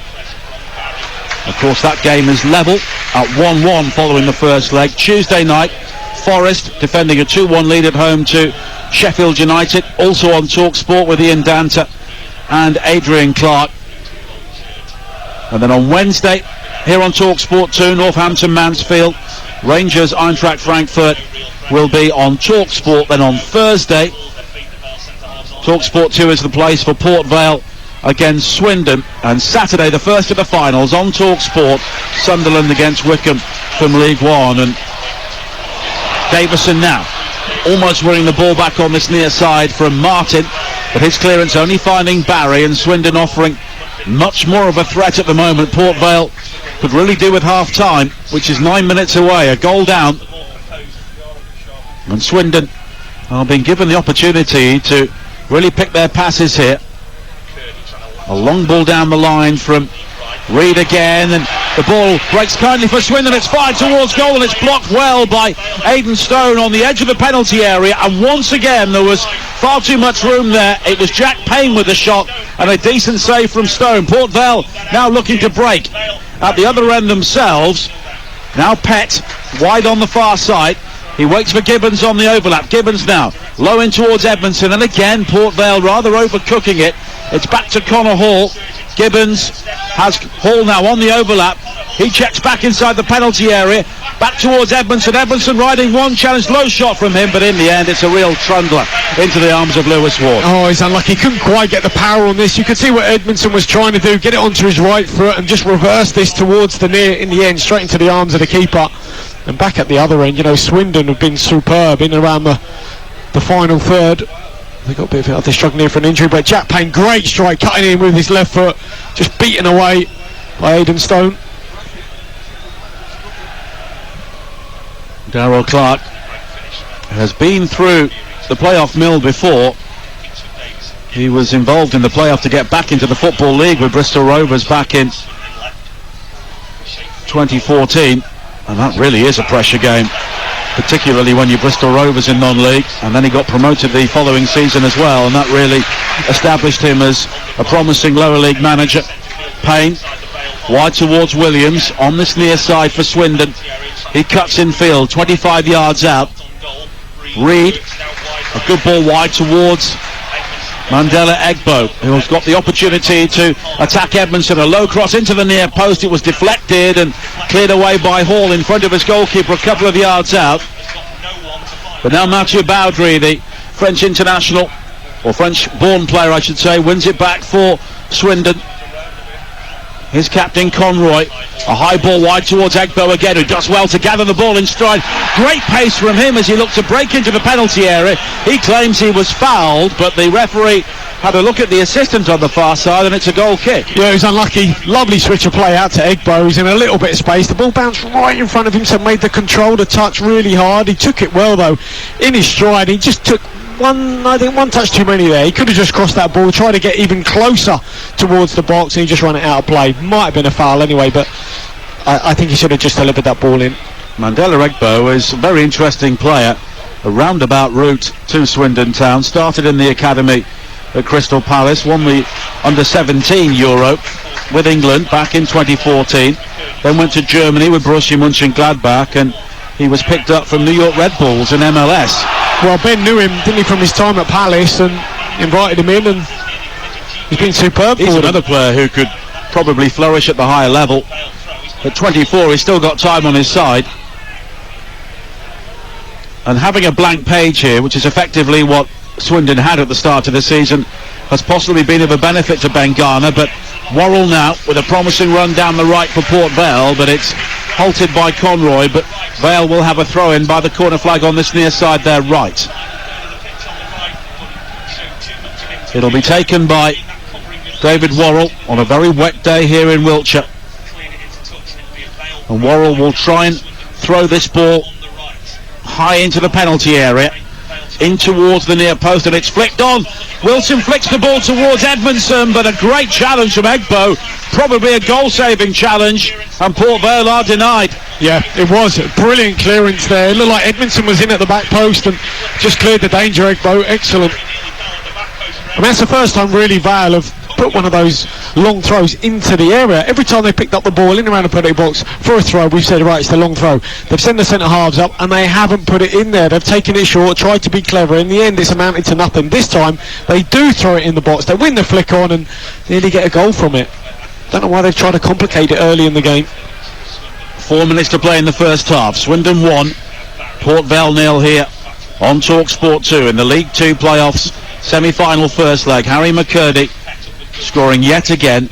Of course, that game is level at 1-1 following the first leg. Tuesday night, Forest defending a 2-1 lead at home to Sheffield United, also on TalkSport with Ian Danta and Adrian Clark. And then on Wednesday, here on TalkSport 2, Northampton Mansfield, Rangers Eintracht Frankfurt will be on TalkSport. Then on Thursday, TalkSport 2 is the place for Port Vale against Swindon, and Saturday the first of the finals on TalkSport, Sunderland against Wycombe from League One. And Davison now almost winning the ball back on this near side from Martin, but his clearance only finding Barry, and Swindon offering much more of a threat at the moment. Port Vale could really do with half time, which is 9 minutes away, a goal down, and Swindon are being given the opportunity to really pick their passes here. A long ball down the line from Reid again, and the ball breaks kindly for Swindon. It's fired towards goal, and it's blocked well by Aidan Stone on the edge of the penalty area, and once again there was far too much room there. It was Jack Payne with the shot, and a decent save from Stone. Port Vale now looking to break at the other end themselves. Now Pett wide on the far side. He waits for Gibbons on the overlap. Gibbons now low in towards Edmondson, and again Port Vale rather overcooking it. It's back to Connor Hall. Gibbons has Hall now on the overlap. He checks back inside the penalty area, back towards Edmondson. Edmondson riding one challenge, low shot from him, but in the end it's a real trundler into the arms of Lewis Ward. Oh, he's unlucky. He couldn't quite get the power on this. You could see what Edmondson was trying to do, get it onto his right foot and just reverse this towards the near, in the end, straight into the arms of the keeper. And back at the other end, you know, Swindon have been superb in and around the final third. They got a bit of it. They're struggling here for an injury, but Jack Payne, great strike, cutting in with his left foot, just beaten away by Aidan Stone. Darrell Clark has been through the playoff mill before. He was involved in the playoff to get back into the Football League with Bristol Rovers back in 2014, and that really is a pressure game, particularly when you're Bristol Rovers in non-league, and then he got promoted the following season as well, and that really established him as a promising lower league manager. Payne wide towards Williams on this near side for Swindon. He cuts in field, 25 yards out. Reed, a good ball wide towards Mandela Egbo, who's got the opportunity to attack Edmondson. A low cross into the near post. It was deflected and cleared away by Hall in front of his goalkeeper a couple of yards out. But now Mathieu Baudry, the French international, or French-born player I should say, wins it back for Swindon. His captain Conroy, a high ball wide towards Egbo again, who does well to gather the ball in stride. Great pace from him as he looked to break into the penalty area. He claims he was fouled, but the referee had a look at the assistant on the far side, and it's a goal kick. Yeah, he was unlucky. Lovely switch of play out to Egbo. He's in a little bit of space. The ball bounced right in front of him, so made the control to touch really hard. He took it well, though, in his stride. He just took one touch too many there. He could have just crossed that ball, tried to get even closer towards the box, and he just ran it out of play. Might have been a foul anyway, but I think he should have just delivered that ball in. Mandela Egbo is a very interesting player, a roundabout route to Swindon Town. Started in the academy at Crystal Palace, won the under-17 Euro with England back in 2014, then went to Germany with Borussia Mönchengladbach, and he was picked up from New York Red Bulls in MLS. Well, Ben knew him, didn't he, from his time at Palace, and invited him in, and he's been superb. He's another player who could probably flourish at the higher level. At 24, he's still got time on his side. And having a blank page here, which is effectively what Swindon had at the start of the season, has possibly been of a benefit to Ben Garner. But Worrell now with a promising run down the right for Port Vale, but it's halted by Conroy. But Vale will have a throw-in by the corner flag on this near side there right. It'll be taken by David Worrell on a very wet day here in Wiltshire. And Worrell will try and throw this ball high into the penalty area, in towards the near post, and it's flicked on. Wilson flicks the ball towards Edmondson, but a great challenge from Egbo, probably a goal-saving challenge, and Port Vale are denied. Yeah, it was a brilliant clearance there. It looked like Edmondson was in at the back post and just cleared the danger. Egbo, excellent. I mean, that's the first time really Vale have put one of those long throws into the area. Every time they picked up the ball in around the penalty box for a throw, we've said, right, it's the long throw. They've sent the centre halves up and they haven't put it in there. They've taken it short, tried to be clever. In the end, it's amounted to nothing. This time, they do throw it in the box. They win the flick on and nearly get a goal from it. Don't know why they've tried to complicate it early in the game. 4 minutes to play in the first half. Swindon 1, Port Vale 0 here on TalkSport 2 in the League 2 playoffs semi-final first leg. Harry McCurdy scoring yet again,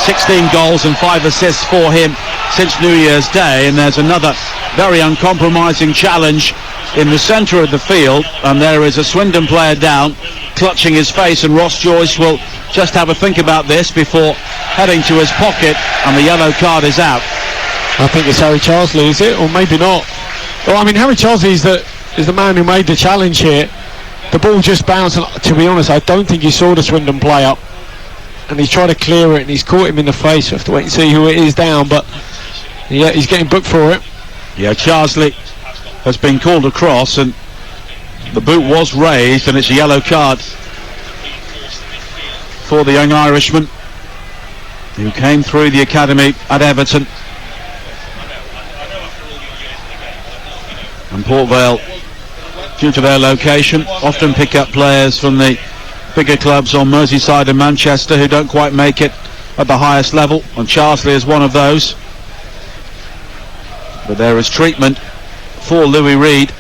16 goals and 5 assists for him since New Year's Day, and there's another very uncompromising challenge in the centre of the field, and there is a Swindon player down clutching his face, and Ross Joyce will just have a think about this before heading to his pocket, and the yellow card is out. I think it's Harry Charsley, is it? Or maybe not. Well, I mean, Harry Charsley is the man who made the challenge here. The ball just bounced, and to be honest, I don't think he saw the Swindon play up, and he's tried to clear it and he's caught him in the face. We have to wait and see who it is down, but yeah, he's getting booked for it. Yeah, Charsley has been called across and the boot was raised, and it's a yellow card for the young Irishman who came through the academy at Everton. And Port Vale, due to their location, often pick up players from the bigger clubs on Merseyside and Manchester who don't quite make it at the highest level, and Charsley is one of those. But there is treatment for Louis Reed.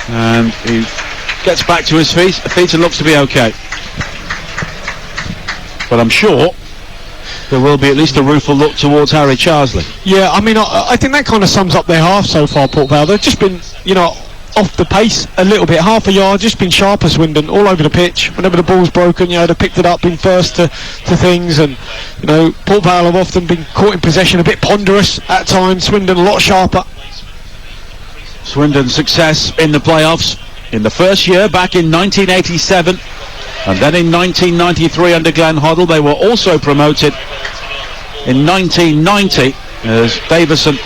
And he gets back to his feet and looks to be okay. But I'm sure there will be at least a rueful look towards Harry Charsley. Yeah, I mean, I think that kind of sums up their half so far, Port Vale. They've just been, off the pace a little bit, half a yard, just been sharp as Swindon, all over the pitch. Whenever the ball's broken, they picked it up, been first to things, and, Port Vale have often been caught in possession, a bit ponderous at times. Swindon a lot sharper. Swindon's success in the playoffs in the first year back in 1987, and then in 1993 under Glenn Hoddle. They were also promoted in 1990 as Davison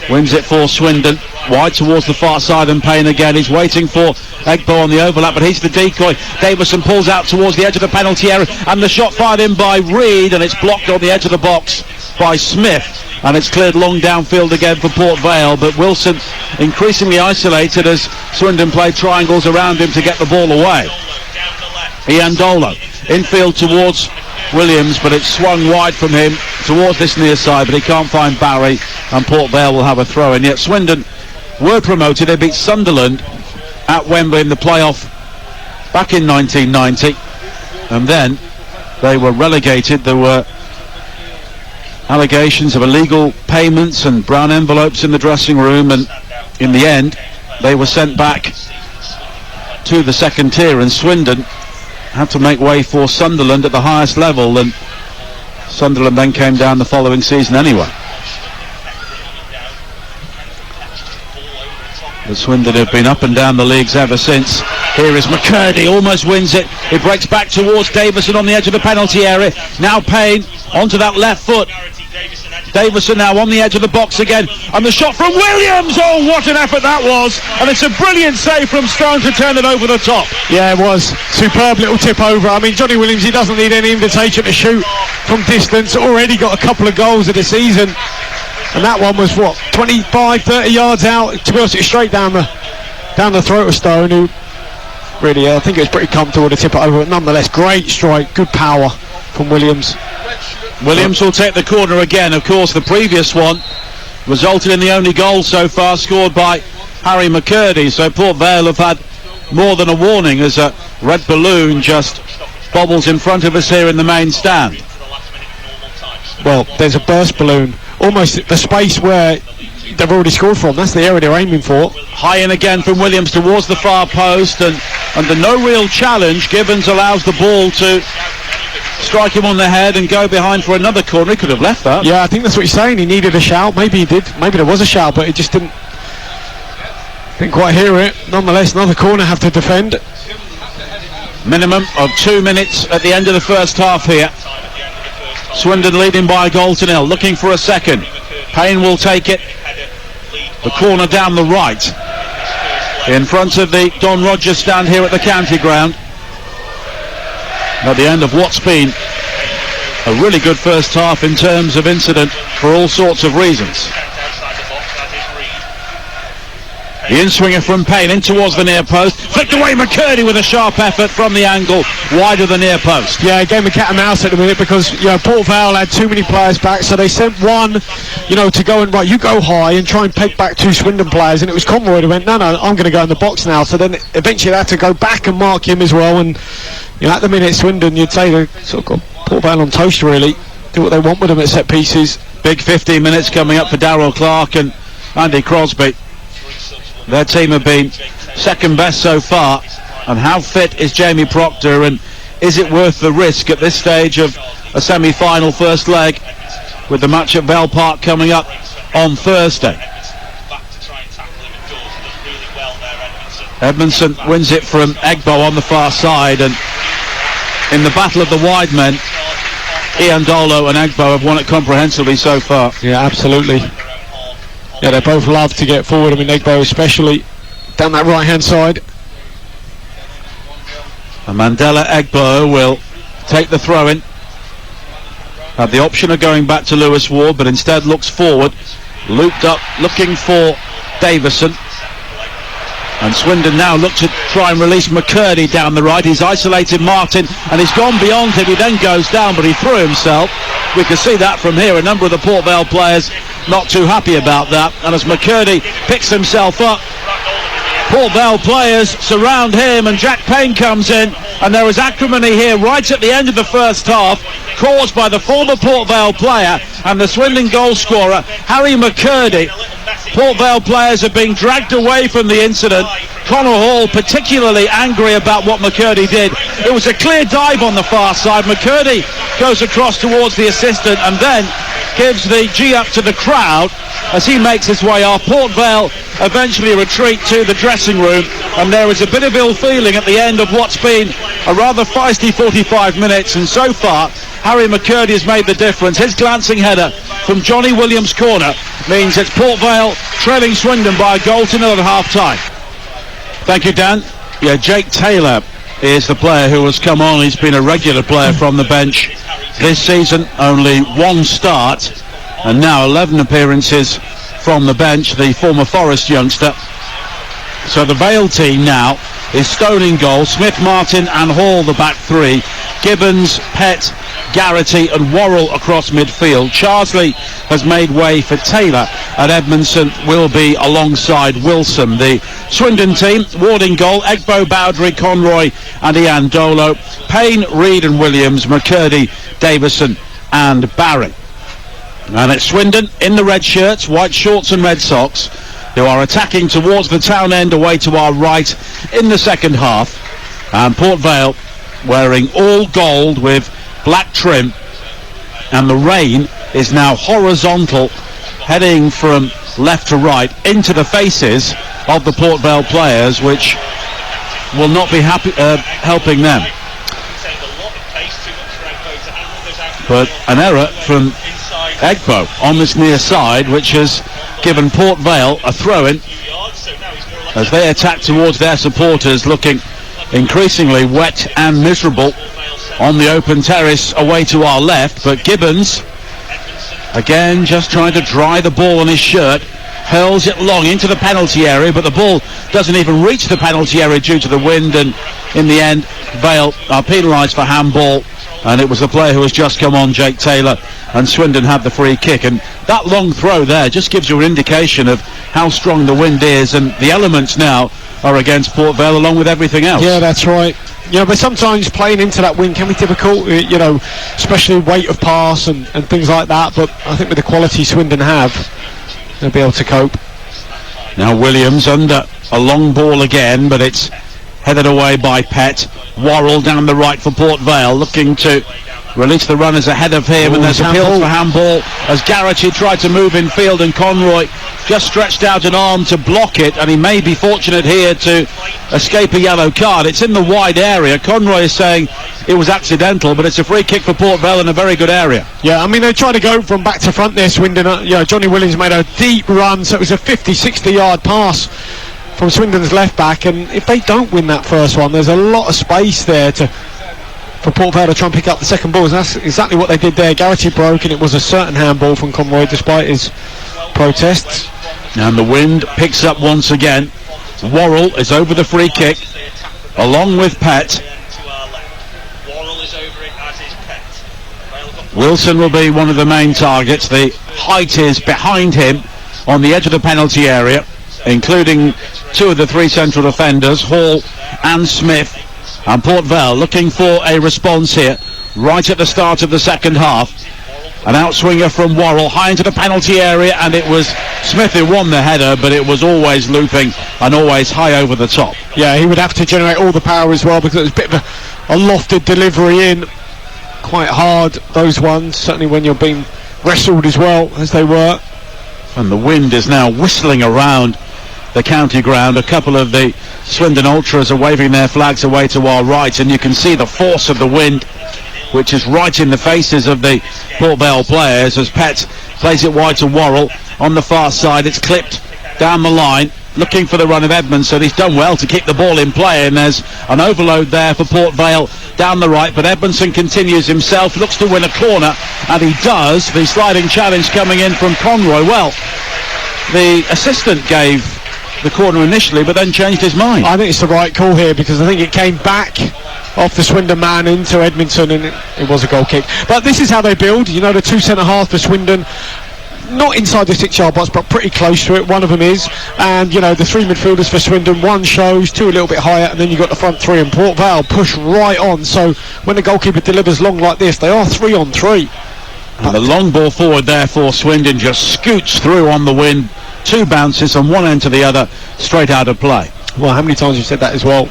wins it for Swindon. Wide towards the far side, and Payne again. He's waiting for Egbo on the overlap, but he's the decoy. Davison pulls out towards the edge of the penalty area, and the shot fired in by Reed, and it's blocked on the edge of the box by Smith, and it's cleared long downfield again for Port Vale. But Wilson increasingly isolated as Swindon played triangles around him to get the ball away. Iandolo infield towards Williams, but it's swung wide from him towards this near side, but he can't find Barry, and Port Vale will have a throw in. Yet Swindon were promoted. They beat Sunderland at Wembley in the playoff back in 1990, and then they were relegated. There were allegations of illegal payments and brown envelopes in the dressing room, and in the end they were sent back to the second tier, and Swindon had to make way for Sunderland at the highest level, and Sunderland then came down the following season anyway. But Swindon have been up and down the leagues ever since. Here is McCurdy, almost wins it. He breaks back towards Davison on the edge of the penalty area. Now Payne onto that left foot. Davison now on the edge of the box again, and the shot from Williams. Oh, what an effort that was, and it's a brilliant save from Stone to turn it over the top. Yeah, it was superb little tip over. I mean, Johnny Williams, he doesn't need any invitation to shoot from distance. Already got a couple of goals of the season, and that one was 25-30 yards out. To be honest, it's straight down the throat of Stone, who really, I think it was pretty comfortable to tip it over, but nonetheless, great strike, good power from Williams. Williams will take the corner again. Of course, the previous one resulted in the only goal so far, scored by Harry McCurdy. So Port Vale have had more than a warning as a red balloon just bobbles in front of us here in the main stand. Well, there's a burst balloon, almost the space where they've already scored from. That's the area they're aiming for. High in again from Williams towards the far post, and under no real challenge, Gibbons allows the ball to strike him on the head and go behind for another corner. He could have left that. Yeah, I think that's what he's saying. He needed a shout. Maybe he did. Maybe there was a shout, but he just didn't quite hear it. Nonetheless, another corner have to defend. Minimum of 2 minutes at the end of the first half here. Swindon leading by a goal to nil, looking for a second. Payne will take it. The corner down the right, in front of the Don Rogers stand here at the county ground. At the end of what's been a really good first half in terms of incident for all sorts of reasons. The in-swinger from Payne in towards the near post, flicked away McCurdy with a sharp effort from the angle, wide of the near post. Yeah, a game of cat and mouse at the minute, because Port Vale had too many players back, so they sent one, to go and you go high and try and peg back two Swindon players, and it was Conroy who went, no, I'm going to go in the box now. So then eventually they had to go back and mark him as well, and at the minute Swindon, you'd say they sort of got Port Vale on toast really. Do what they want with them at set pieces. Big 15 minutes coming up for Darryl Clark and Andy Crosby. Their team have been second best so far, and how fit is Jamie Proctor, and is it worth the risk at this stage of a semi-final first leg with the match at Vale Park coming up on Thursday? Edmondson wins it from Egbo on the far side, and in the battle of the wide men, Iandolo and Egbo have won it comprehensively so far. Yeah, absolutely. Yeah, they both love to get forward. I mean, Egbo especially down that right-hand side. And Mandela Egbo will take the throw-in. Had the option of going back to Lewis Ward, but instead looks forward, looped up, looking for Davison. And Swindon now look to try and release McCurdy down the right. He's isolated Martin and he's gone beyond him. He then goes down, but he threw himself. We can see that from here. A number of the Port Vale players not too happy about that. And as McCurdy picks himself up, Port Vale players surround him and Jack Payne comes in, and there is acrimony here right at the end of the first half, caused by the former Port Vale player and the Swindon goal scorer, Harry McCurdy. Port Vale players are being dragged away from the incident. Connor Hall particularly angry about what McCurdy did. It was a clear dive on the far side. McCurdy goes across towards the assistant and then gives the G up to the crowd as he makes his way off. Port Vale eventually retreat to the dressing room, and there is a bit of ill feeling at the end of what's been a rather feisty 45 minutes, and so far Harry McCurdy has made the difference. His glancing header from Johnny Williams' corner means it's Port Vale trailing Swindon by a goal to nil at half-time. Thank you, Dan. Yeah, Jake Taylor is the player who has come on. He's been a regular player from the bench this season, only one start, and now 11 appearances from the bench, the former Forest youngster. So the Vale team now is Stone in goal, Smith, Martin and Hall the back three, Gibbons, Pett, Garrity and Worrell across midfield. Charsley has made way for Taylor, and Edmondson will be alongside Wilson. The Swindon team, Ward in goal, Egbo, Bowdry, Conroy and Ian Dolo, Payne, Reid and Williams, McCurdy, Davison and Barry. And it's Swindon in the red shirts, white shorts and red socks, who are attacking towards the town end away to our right in the second half. And Port Vale wearing all gold with black trim, and the rain is now horizontal, heading from left to right into the faces of the Port Vale players, which will not be helping them. But an error from Egbo on this near side, which has given Port Vale a throw-in as they attack towards their supporters, looking increasingly wet and miserable on the open terrace away to our left. But Gibbons again just trying to dry the ball on his shirt, hurls it long into the penalty area, but the ball doesn't even reach the penalty area due to the wind, and in the end Vale are penalised for handball. And it was the player who has just come on, Jake Taylor, and Swindon had the free kick. And that long throw there just gives you an indication of how strong the wind is, and the elements now are against Port Vale along with everything else. Yeah, that's right. Yeah, but sometimes playing into that wind can be difficult, you know, especially weight of pass and things like that. But I think with the quality Swindon have, they'll be able to cope. Now Williams under a long ball again, but it's headed away by Pett. Worrell down the right for Port Vale, looking to release the runners ahead of him. And there's appeals for handball as Garrity tried to move in field, and Conroy just stretched out an arm to block it, and he may be fortunate here to escape a yellow card. It's in the wide area. Conroy is saying it was accidental, but it's a free kick for Port Vale in a very good area. Yeah, I mean, they tried to go from back to front there, Swindon. Johnny Williams made a deep run, so it was a 50-60 yard pass from Swindon's left back, and if they don't win that first one, there's a lot of space there for Port Vale to try and pick up the second ball, and that's exactly what they did there. Garrity broke, and it was a certain handball from Conroy despite his protests. And the wind picks up once again. Worrell is over the free kick along with Pett. Wilson will be one of the main targets. The height is behind him on the edge of the penalty area, including two of the three central defenders, Hall and Smith. And Port Vale looking for a response here right at the start of the second half. An outswinger from Worrell high into the penalty area, and it was Smith who won the header, but it was always looping and always high over the top. Yeah, he would have to generate all the power as well, because it was a bit of a lofted delivery in. Quite hard, those ones, certainly when you're being wrestled as well as they were. And the wind is now whistling around the county ground. A couple of the Swindon Ultras are waving their flags away to our right, and you can see the force of the wind, which is right in the faces of the Port Vale players as Pett plays it wide to Worrell. On the far side, it's clipped down the line, looking for the run of Edmondson. He's done well to keep the ball in play, and there's an overload there for Port Vale down the right, but Edmondson continues himself, looks to win a corner, and he does. The sliding challenge coming in from Conroy. Well, the assistant gave the corner initially, but then changed his mind. I think it's the right call here, because I think it came back off the Swindon man into Edmondson, and it was a goal kick. But this is how they build. You know, the two centre-halves for Swindon, not inside the 6-yard box, but pretty close to it. One of them is, and you know, the three midfielders for Swindon, one shows, two a little bit higher, and then you've got the front three, and Port Vale push right on. So when the goalkeeper delivers long like this, they are 3-on-3. And the long ball forward there for Swindon just scoots through on the wing, two bounces from one end to the other, straight out of play. Well, how many times you've said that as well?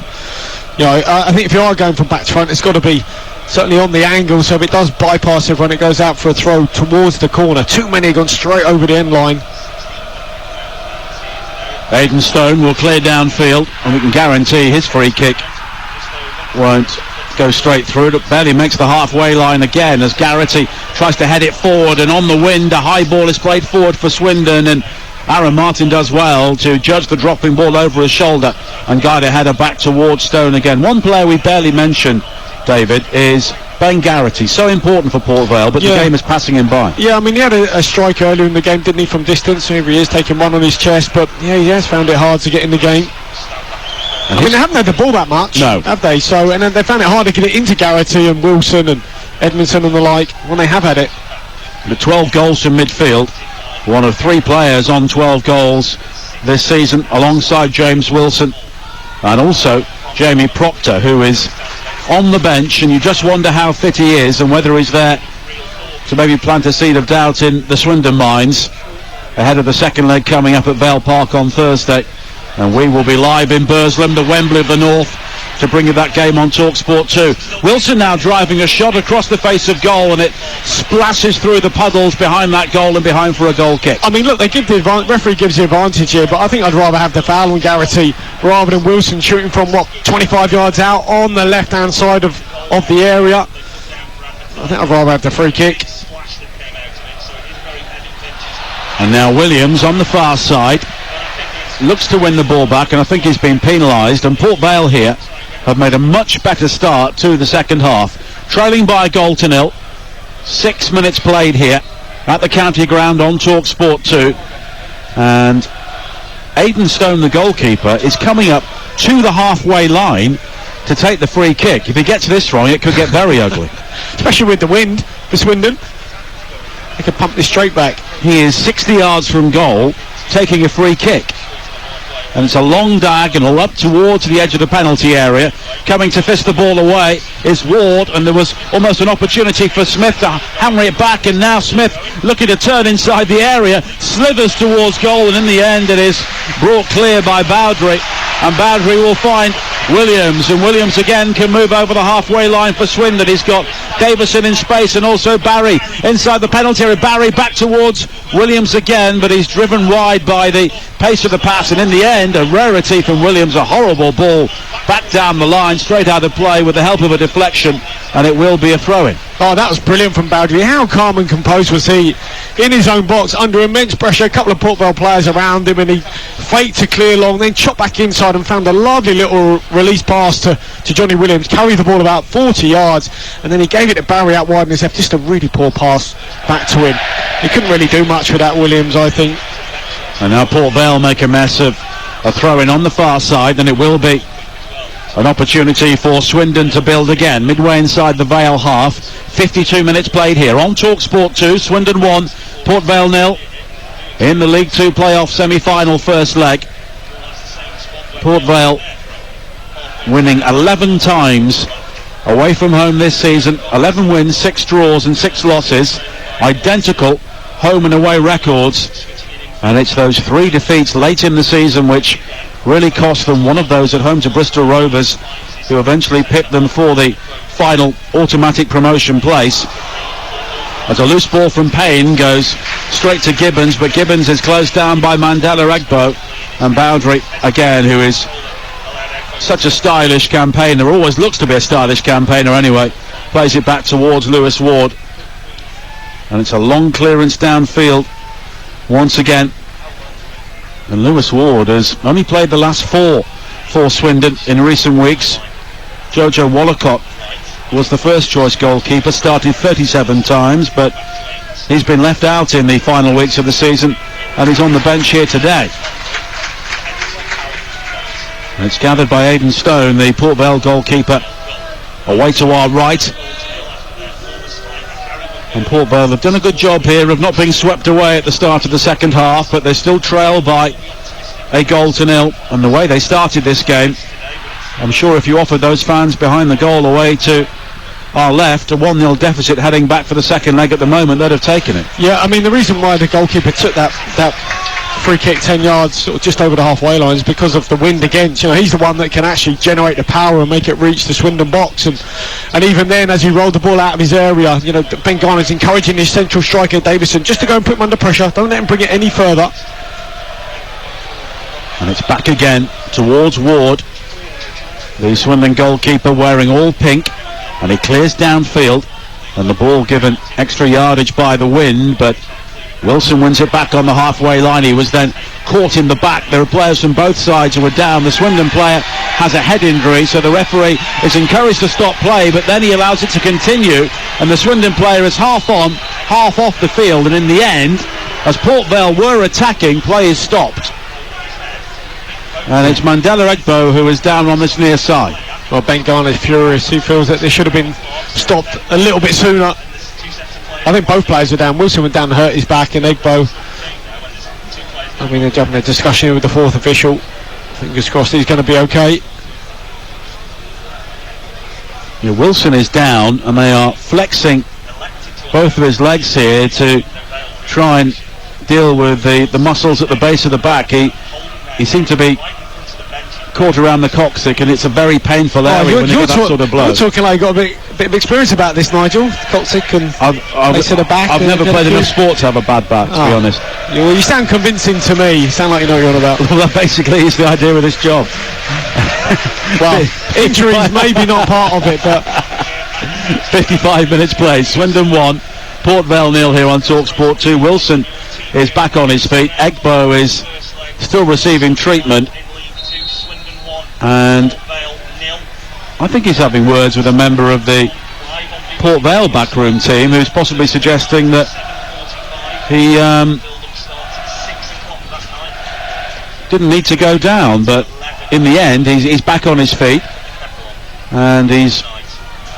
You know, I think if you are going from back to front, it's got to be certainly on the angle, so if it does bypass everyone, it goes out for a throw towards the corner. Too many have gone straight over the end line. Aidan Stone will clear downfield, and we can guarantee his free kick won't go straight through. It barely makes the halfway line again as Garrity tries to head it forward, and on the wind a high ball is played forward for Swindon, and Aaron Martin does well to judge the dropping ball over his shoulder and guide a header back towards Stone again. One player we barely mentioned, David, is Ben Garrity. So important for Port Vale, but the game is passing him by. Yeah, I mean, he had a strike earlier in the game, didn't he, from distance? Here he is, taking one on his chest, but yeah, he has found it hard to get in the game. I mean, they haven't had the ball that much, have they? So, and then they found it hard to get it into Garrity and Wilson and Edmondson and the like when they have had it. The 12 goals from midfield, one of 3 players on 12 goals this season, alongside James Wilson and also Jamie Proctor, who is on the bench, and you just wonder how fit he is and whether he's there to maybe plant a seed of doubt in the Swindon minds ahead of the second leg coming up at Vale Park on Thursday. And we will be live in Burslem, the Wembley of the North, to bring you that game on TalkSport 2. Wilson now driving a shot across the face of goal, and it splashes through the puddles behind that goal and behind for a goal kick. I mean, look, they give the referee gives the advantage here, but I think I'd rather have the foul on Garrity rather than Wilson shooting from 25 yards out on the left-hand side of the area. I think I'd rather have the free kick. And now Williams on the far side looks to win the ball back, and I think he's been penalised, and Port Vale here have made a much better start to the second half, trailing by a goal to nil. 6 minutes played here at the county ground on TalkSport 2, and Aidan Stone, the goalkeeper, is coming up to the halfway line to take the free kick. If he gets this wrong, it could get very ugly. Especially with the wind for Swindon. They could pump this straight back. He is 60 yards from goal, taking a free kick. And it's a long diagonal up towards the edge of the penalty area. Coming to fist the ball away is Ward, and there was almost an opportunity for Smith to hammer it back, and now Smith looking to turn inside the area, slithers towards goal, and in the end it is brought clear by Bowdry, and Bowdry will find Williams, and Williams again can move over the halfway line for Swindon. He's got Davison in space and also Barry inside the penalty area. Barry back towards Williams again, but he's driven wide by the pace of the pass, and in the end a rarity from Williams, a horrible ball back down the line, straight out of play with the help of a deflection, and it will be a throw-in. Oh, that was brilliant from Bowdry. How calm and composed was he in his own box under immense pressure? A couple of Port Vale players around him, and he faked to clear long, then chopped back inside and found a lovely little release pass to Johnny Williams, carried the ball about 40 yards, and then he gave it to Barry out wide in his left. Just a really poor pass back to him. He couldn't really do much with that, Williams, I think. And now Port Vale make a mess of a throw-in on the far side, and it will be an opportunity for Swindon to build again, midway inside the Vale half. 52 minutes played here on TalkSport 2. Swindon 1, Port Vale 0 in the League 2 playoff semi-final first leg. Port Vale winning 11 times away from home this season. 11 wins, 6 draws and 6 losses. Identical home and away records. And it's those 3 defeats late in the season which really cost them, one of those at home to Bristol Rovers, who eventually pipped them for the final automatic promotion place. As a loose ball from Payne goes straight to Gibbons, but Gibbons is closed down by Mandela Egbo, and Bowdry again, who is such a stylish campaigner, always looks to be a stylish campaigner anyway, plays it back towards Lewis Ward, and it's a long clearance downfield once again. And Lewis Ward has only played the last 4 for Swindon in recent weeks. Jojo Wallacott was the first choice goalkeeper, started 37 times, but he's been left out in the final weeks of the season, and he's on the bench here today. It's gathered by Aidan Stone, the Port Vale goalkeeper, away to our right. And Port Vale have done a good job here of not being swept away at the start of the second half, but they still trail by 1-0. And the way they started this game, I'm sure if you offered those fans behind the goal away to our left a 1-0 deficit heading back for the second leg at the moment, they'd have taken it. Yeah, I mean, the reason why the goalkeeper took that free kick 10 yards, sort of just over the halfway line, is because of the wind against. You know, he's the one that can actually generate the power and make it reach the Swindon box. And even then, as he rolled the ball out of his area, you know, Ben Garner's encouraging his central striker Davison just to go and put him under pressure. Don't let him bring it any further. And it's back again towards Ward, the Swindon goalkeeper, wearing all pink, and he clears downfield, and the ball given extra yardage by the wind, but Wilson wins it back on the halfway line. He was then caught in the back. There are players from both sides who are down. The Swindon player has a head injury, so the referee is encouraged to stop play, but then he allows it to continue, and the Swindon player is half on, half off the field, and in the end, as Port Vale were attacking, play is stopped. And it's Mandela Egbo who is down on this near side. Well, Ben Garner's furious. He feels that they should have been stopped a little bit sooner. I think both players are down. Wilson went down and hurt his back, and Egbo, I mean, they're having a discussion with the fourth official. Fingers crossed he's going to be okay. Yeah, Wilson is down, and they are flexing both of his legs here to try and deal with the muscles at the base of the back. He seemed to be caught around the coccyx, and it's a very painful area when you get that sort of blow. You're talking like you've got a bit of experience about this, Nigel. Coccyx and base of the back. I've never played enough sport to have a bad back, to be honest. Well, you sound convincing to me. You sound like you know what you're on about. Well, that basically is the idea of this job. Well, injuries maybe not part of it, but 55 minutes played. Swindon 1, Port Vale 0 here on TalkSport 2. Wilson is back on his feet. Egbo is still receiving treatment, and I think he's having words with a member of the Port Vale backroom team who's possibly suggesting that he didn't need to go down, but in the end he's back on his feet and he's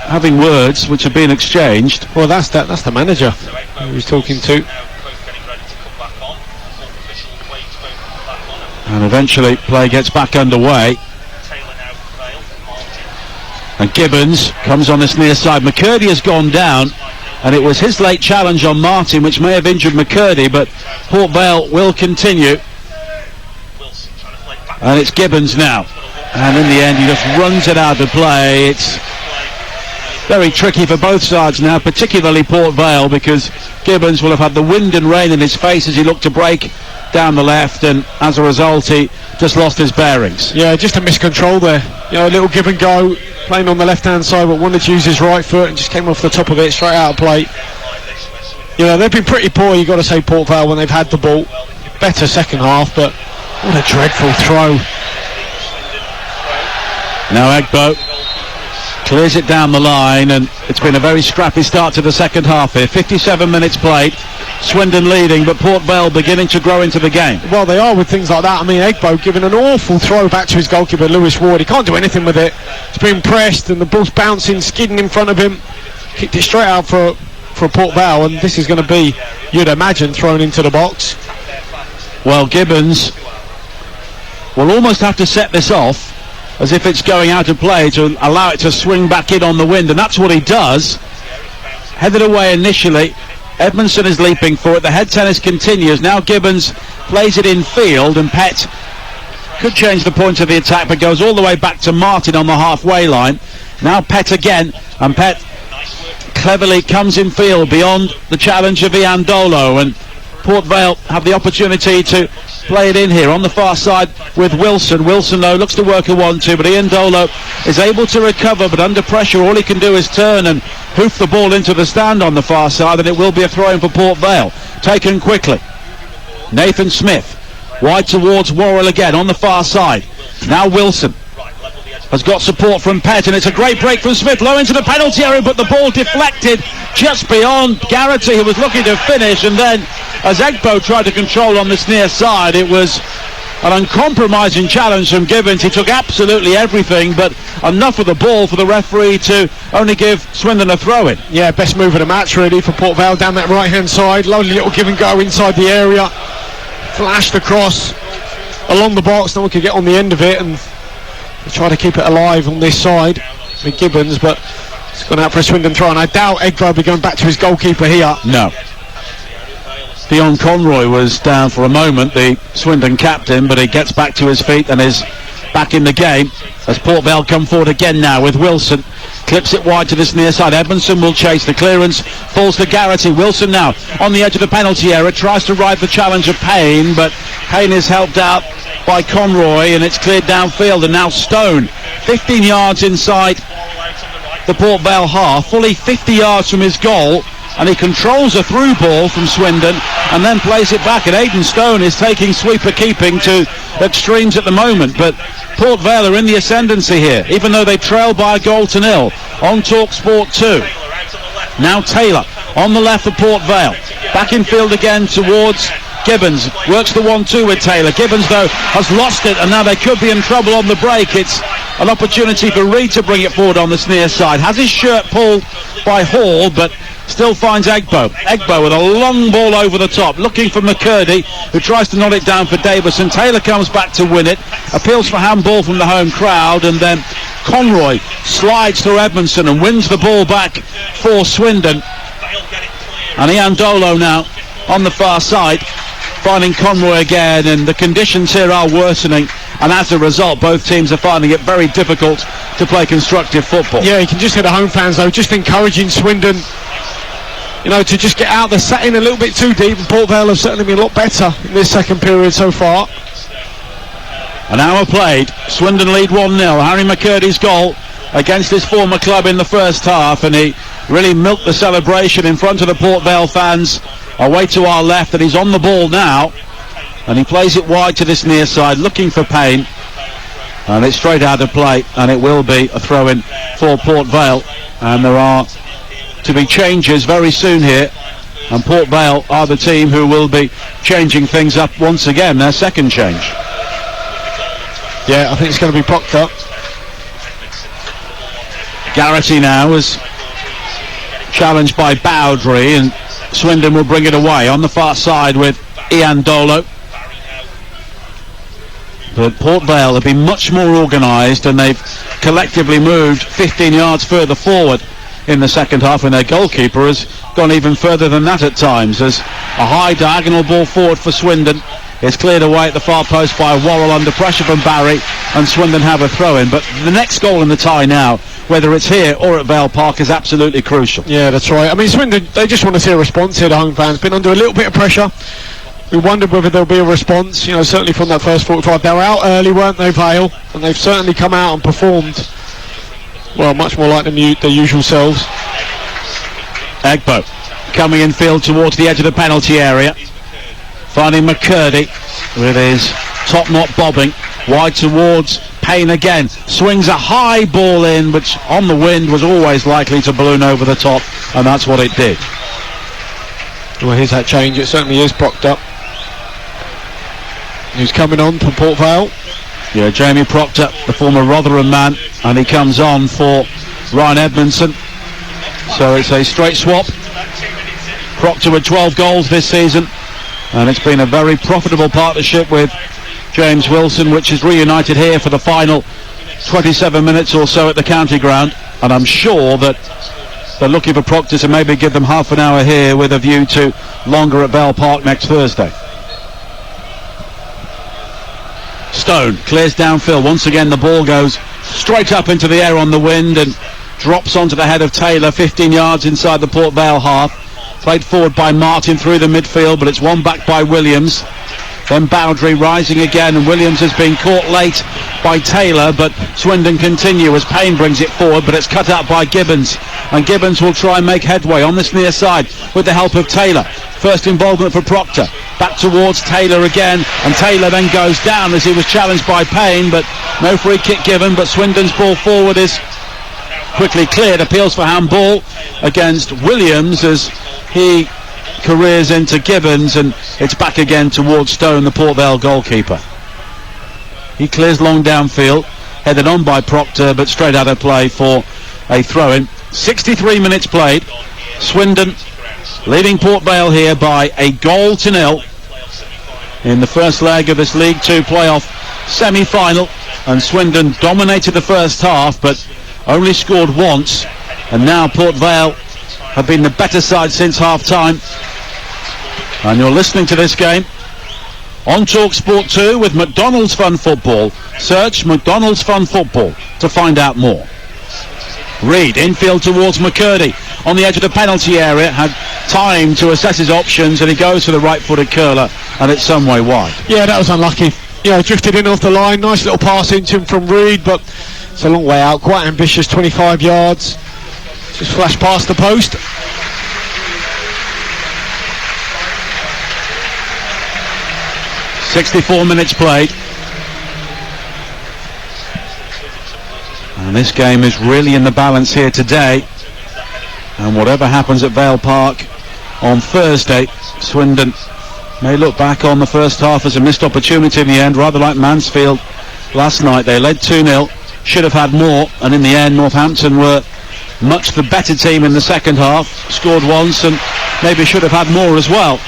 having words which have been exchanged. Well, that's the manager who he's talking to. And eventually play gets back underway, and Gibbons comes on this near side. McCurdy has gone down, and it was his late challenge on Martin which may have injured McCurdy, but Port Vale will continue, and it's Gibbons now, and in the end he just runs it out of play. It's very tricky for both sides now, particularly Port Vale, because Gibbons will have had the wind and rain in his face as he looked to break down the left, and as a result he just lost his bearings. Yeah, just a miscontrol there. You know, a little give and go, playing on the left hand side, but wanted to use his right foot and just came off the top of it, straight out of play. You know, they've been pretty poor, you've got to say, Port Vale, when they've had the ball. Better second half, but what a dreadful throw. Now Egbo clears it down the line, and it's been a very scrappy start to the second half here. 57 minutes played, Swindon leading, but Port Vale beginning to grow into the game. Well, they are with things like that. I mean, Egbo giving an awful throw back to his goalkeeper, Lewis Ward. He can't do anything with it. It's been pressed, and the ball's bouncing, skidding in front of him. Kicked it straight out for Port Vale, and this is going to be, you'd imagine, thrown into the box. Well, Gibbons will almost have to set this off as if it's going out of play to allow it to swing back in on the wind, and that's what he does. Headed away initially, Edmondson is leaping for it, the head tennis continues. Now Gibbons plays it in field, and Pett could change the point of the attack, but goes all the way back to Martin on the halfway line. Now Pett again, and Pett cleverly comes in field beyond the challenge of Iandolo, and Port Vale have the opportunity to play it in here on the far side with Wilson. Wilson, though, looks to work a 1-2, but Iandolo is able to recover, but under pressure all he can do is turn and hoof the ball into the stand on the far side, and it will be a throw-in for Port Vale. Taken quickly. Nathan Smith wide towards Worrell again on the far side. Now Wilson has got support from Pett, and it's a great break from Smith, low into the penalty area, but the ball deflected just beyond Garrity, who was looking to finish, and then as Egbo tried to control on this near side, it was an uncompromising challenge from Gibbons. He took absolutely everything, but enough of the ball for the referee to only give Swindon a throw-in. Yeah, best move of the match really for Port Vale down that right-hand side. Lovely little give and go inside the area. Flashed across along the box. No one could get on the end of it, and they try to keep it alive on this side with Gibbons, but it's gone out for a Swindon throw, and I doubt Egbo will be going back to his goalkeeper here. No. Dion Conroy was down for a moment, the Swindon captain, but he gets back to his feet and is back in the game as Port Vale come forward again now with Wilson. Clips it wide to this near side. Edmondson will chase the clearance, falls to Garrity. Wilson now on the edge of the penalty area, tries to ride the challenge of Payne, but Payne is helped out by Conroy, and it's cleared downfield. And now Stone, 15 yards inside the Port Vale half, fully 50 yards from his goal, and he controls a through ball from Swindon and then plays it back. And Aidan Stone is taking sweeper keeping to extremes at the moment, but Port Vale are in the ascendancy here, even though they trail by a goal to nil on TalkSport 2. Now Taylor on the left for Port Vale, back in field again towards Gibbons, works the 1-2 with Taylor. Gibbons though has lost it, and now they could be in trouble on the break. It's an opportunity for Reid to bring it forward on this near side. Has his shirt pulled by Hall, but still finds Egbo. Egbo with a long ball over the top, looking for McCurdy, who tries to nod it down for Davison. Taylor comes back to win it, appeals for handball from the home crowd, and then Conroy slides through Edmondson and wins the ball back for Swindon. And Ian Dolo now on the far side, finding Conroy again, and the conditions here are worsening, and as a result both teams are finding it very difficult to play constructive football. Yeah, you can just hear the home fans though just encouraging Swindon, you know, to just get out. They're sat in a little bit too deep, and Port Vale have certainly been a lot better in this second period so far. An hour played, Swindon lead 1-0. Harry McCurdy's goal against his former club in the first half, and he really milked the celebration in front of the Port Vale fans. Away to our left, and he's on the ball now, and he plays it wide to this near side, looking for Payne, and it's straight out of play, and it will be a throw-in for Port Vale. And there are to be changes very soon here, and Port Vale are the team who will be changing things up once again, their second change. Yeah, I think it's going to be Proctor. Garrity now is challenged by Bowdry, and Swindon will bring it away on the far side with Ian Dolo. But Port Vale have been much more organised, and they've collectively moved 15 yards further forward in the second half, and their goalkeeper has gone even further than that at times, as a high diagonal ball forward for Swindon is cleared away at the far post by Worrell under pressure from Barry, and Swindon have a throw-in. But the next goal in the tie now, whether it's here or at Vale Park, is absolutely crucial. Yeah, that's right. I mean, Swindon, they just want to see a response here. The home fans been under a little bit of pressure. We wondered whether there'll be a response, you know, certainly from that first 45. They were out early, weren't they, Vale? And they've certainly come out and performed, well, much more like their usual selves. Egbo coming in field towards the edge of the penalty area, finding McCurdy with his top knot bobbing wide towards Payne again. Swings a high ball in, which on the wind was always likely to balloon over the top, and that's what it did. Well, here's that change. It certainly is Proctor, who's coming on for Port Vale. Yeah, Jamie Proctor, the former Rotherham man, and he comes on for Ryan Edmondson. So it's a straight swap. Proctor with 12 goals this season, and it's been a very profitable partnership with James Wilson, which is reunited here for the final 27 minutes or so at the county ground. And I'm sure that they're looking for Proctor to maybe give them half an hour here with a view to longer at Vale Park next Thursday. Stone clears downfield. Once again the ball goes straight up into the air on the wind and drops onto the head of Taylor, 15 yards inside the Port Vale half. Played forward by Martin through the midfield, but it's won back by Williams. Then Bowdry rising again, and Williams has been caught late by Taylor, but Swindon continue as Payne brings it forward, but it's cut out by Gibbons, and Gibbons will try and make headway on this near side with the help of Taylor. First involvement for Proctor, back towards Taylor again, and Taylor then goes down as he was challenged by Payne, but no free kick given. But Swindon's ball forward is quickly cleared. Appeals for handball against Williams as he careers into Gibbons, and it's back again towards Stone, the Port Vale goalkeeper. He clears long downfield, headed on by Proctor, but straight out of play for a throw-in. 63 minutes played. Swindon leading Port Vale here by a 1-0 in the first leg of this League Two playoff semi-final, and Swindon dominated the first half but only scored once, and now Port Vale have been the better side since half-time. And you're listening to this game on TalkSport 2 with McDonald's Fun Football. Search McDonald's Fun Football to find out more. Reid infield towards McCurdy on the edge of the penalty area, had time to assess his options, and he goes for the right-footed curler, and it's some way wide. Yeah, that was unlucky. Drifted in off the line. Nice little pass into him from Reid, but it's a long way out. Quite ambitious, 25 yards. Just flashed past the post. .64 minutes played. And this game is really in the balance here today. And whatever happens at Vale Park on Thursday, Swindon may look back on the first half as a missed opportunity in the end, rather like Mansfield last night. They led 2-0, should have had more, and in the end Northampton were much the better team in the second half, scored once and maybe should have had more as well.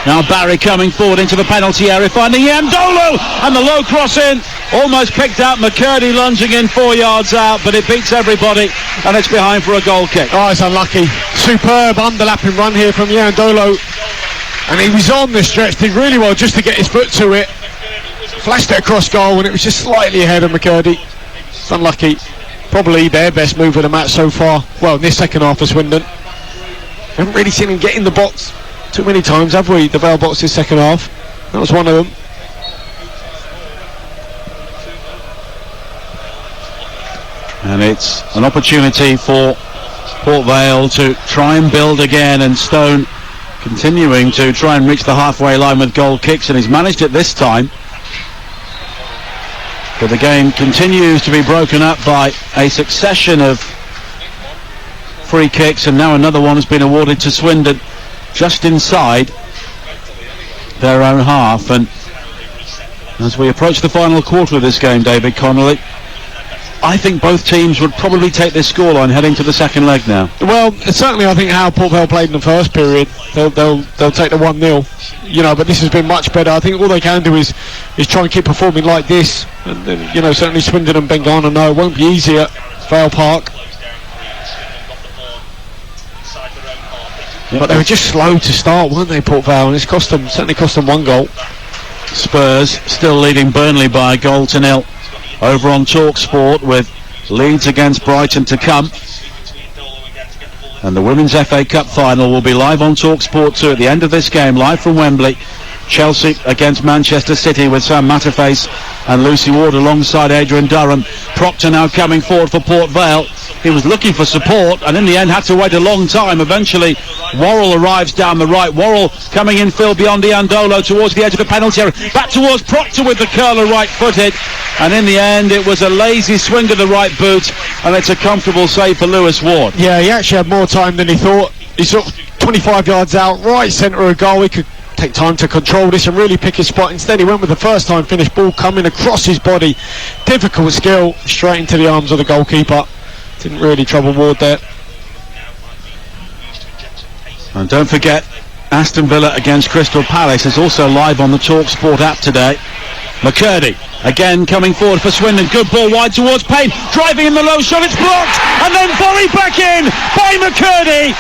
Now Barry coming forward into the penalty area, finding Yandolo, and the low cross in, almost picked out. McCurdy lunging in 4 yards out, but it beats everybody, and it's behind for a goal kick. Oh, it's unlucky. Superb underlapping run here from Yandolo, and he was on the stretch, did really well just to get his foot to it. Flashed it across goal, and it was just slightly ahead of McCurdy. It's unlucky. Probably their best move of the match so far. Well, in this second half for Swindon. Haven't really seen him get in the box too many times, have we? The Vale box this second half. That was one of them. And it's an opportunity for Port Vale to try and build again, and Stone continuing to try and reach the halfway line with goal kicks, and he's managed it this time. But the game continues to be broken up by a succession of free kicks, and now another one has been awarded to Swindon just inside their own half. And as we approach the final quarter of this game, David Connolly, I think both teams would probably take this scoreline heading to the second leg now. Well, certainly I think how Port Vale played in the first period, they'll take the 1-0, but this has been much better. I think all they can do is try and keep performing like this, and then, certainly Swindon and Bengana know it won't be easy at Vale Park. But they were just slow to start, weren't they, Port Vale, and it's certainly cost them one goal. Spurs still leading Burnley by 1-0 over on TalkSport, with Leeds against Brighton to come. And the Women's FA Cup final will be live on TalkSport 2 at the end of this game, live from Wembley. Chelsea against Manchester City, with Sam Matterface and Lucy Ward alongside Adrian Durham. Proctor now coming forward for Port Vale. He was looking for support and in the end had to wait a long time. Eventually Worrell arrives down the right. Worrell coming in field beyond Iandolo towards the edge of the penalty area. Back towards Proctor with the curler right-footed. And in the end it was a lazy swing of the right boot, and it's a comfortable save for Lewis Ward. Yeah, he actually had more time than he thought. He's sort of 25 yards out, right centre of goal. He could take time to control this and really pick his spot. Instead he went with the first time finish, ball coming across his body. Difficult skill, straight into the arms of the goalkeeper. Didn't really trouble Ward there. And don't forget, Aston Villa against Crystal Palace is also live on the TalkSport app today. McCurdy again coming forward for Swindon. Good ball wide towards Payne, driving in the low shot, it's blocked, and then volleyed back in by McCurdy.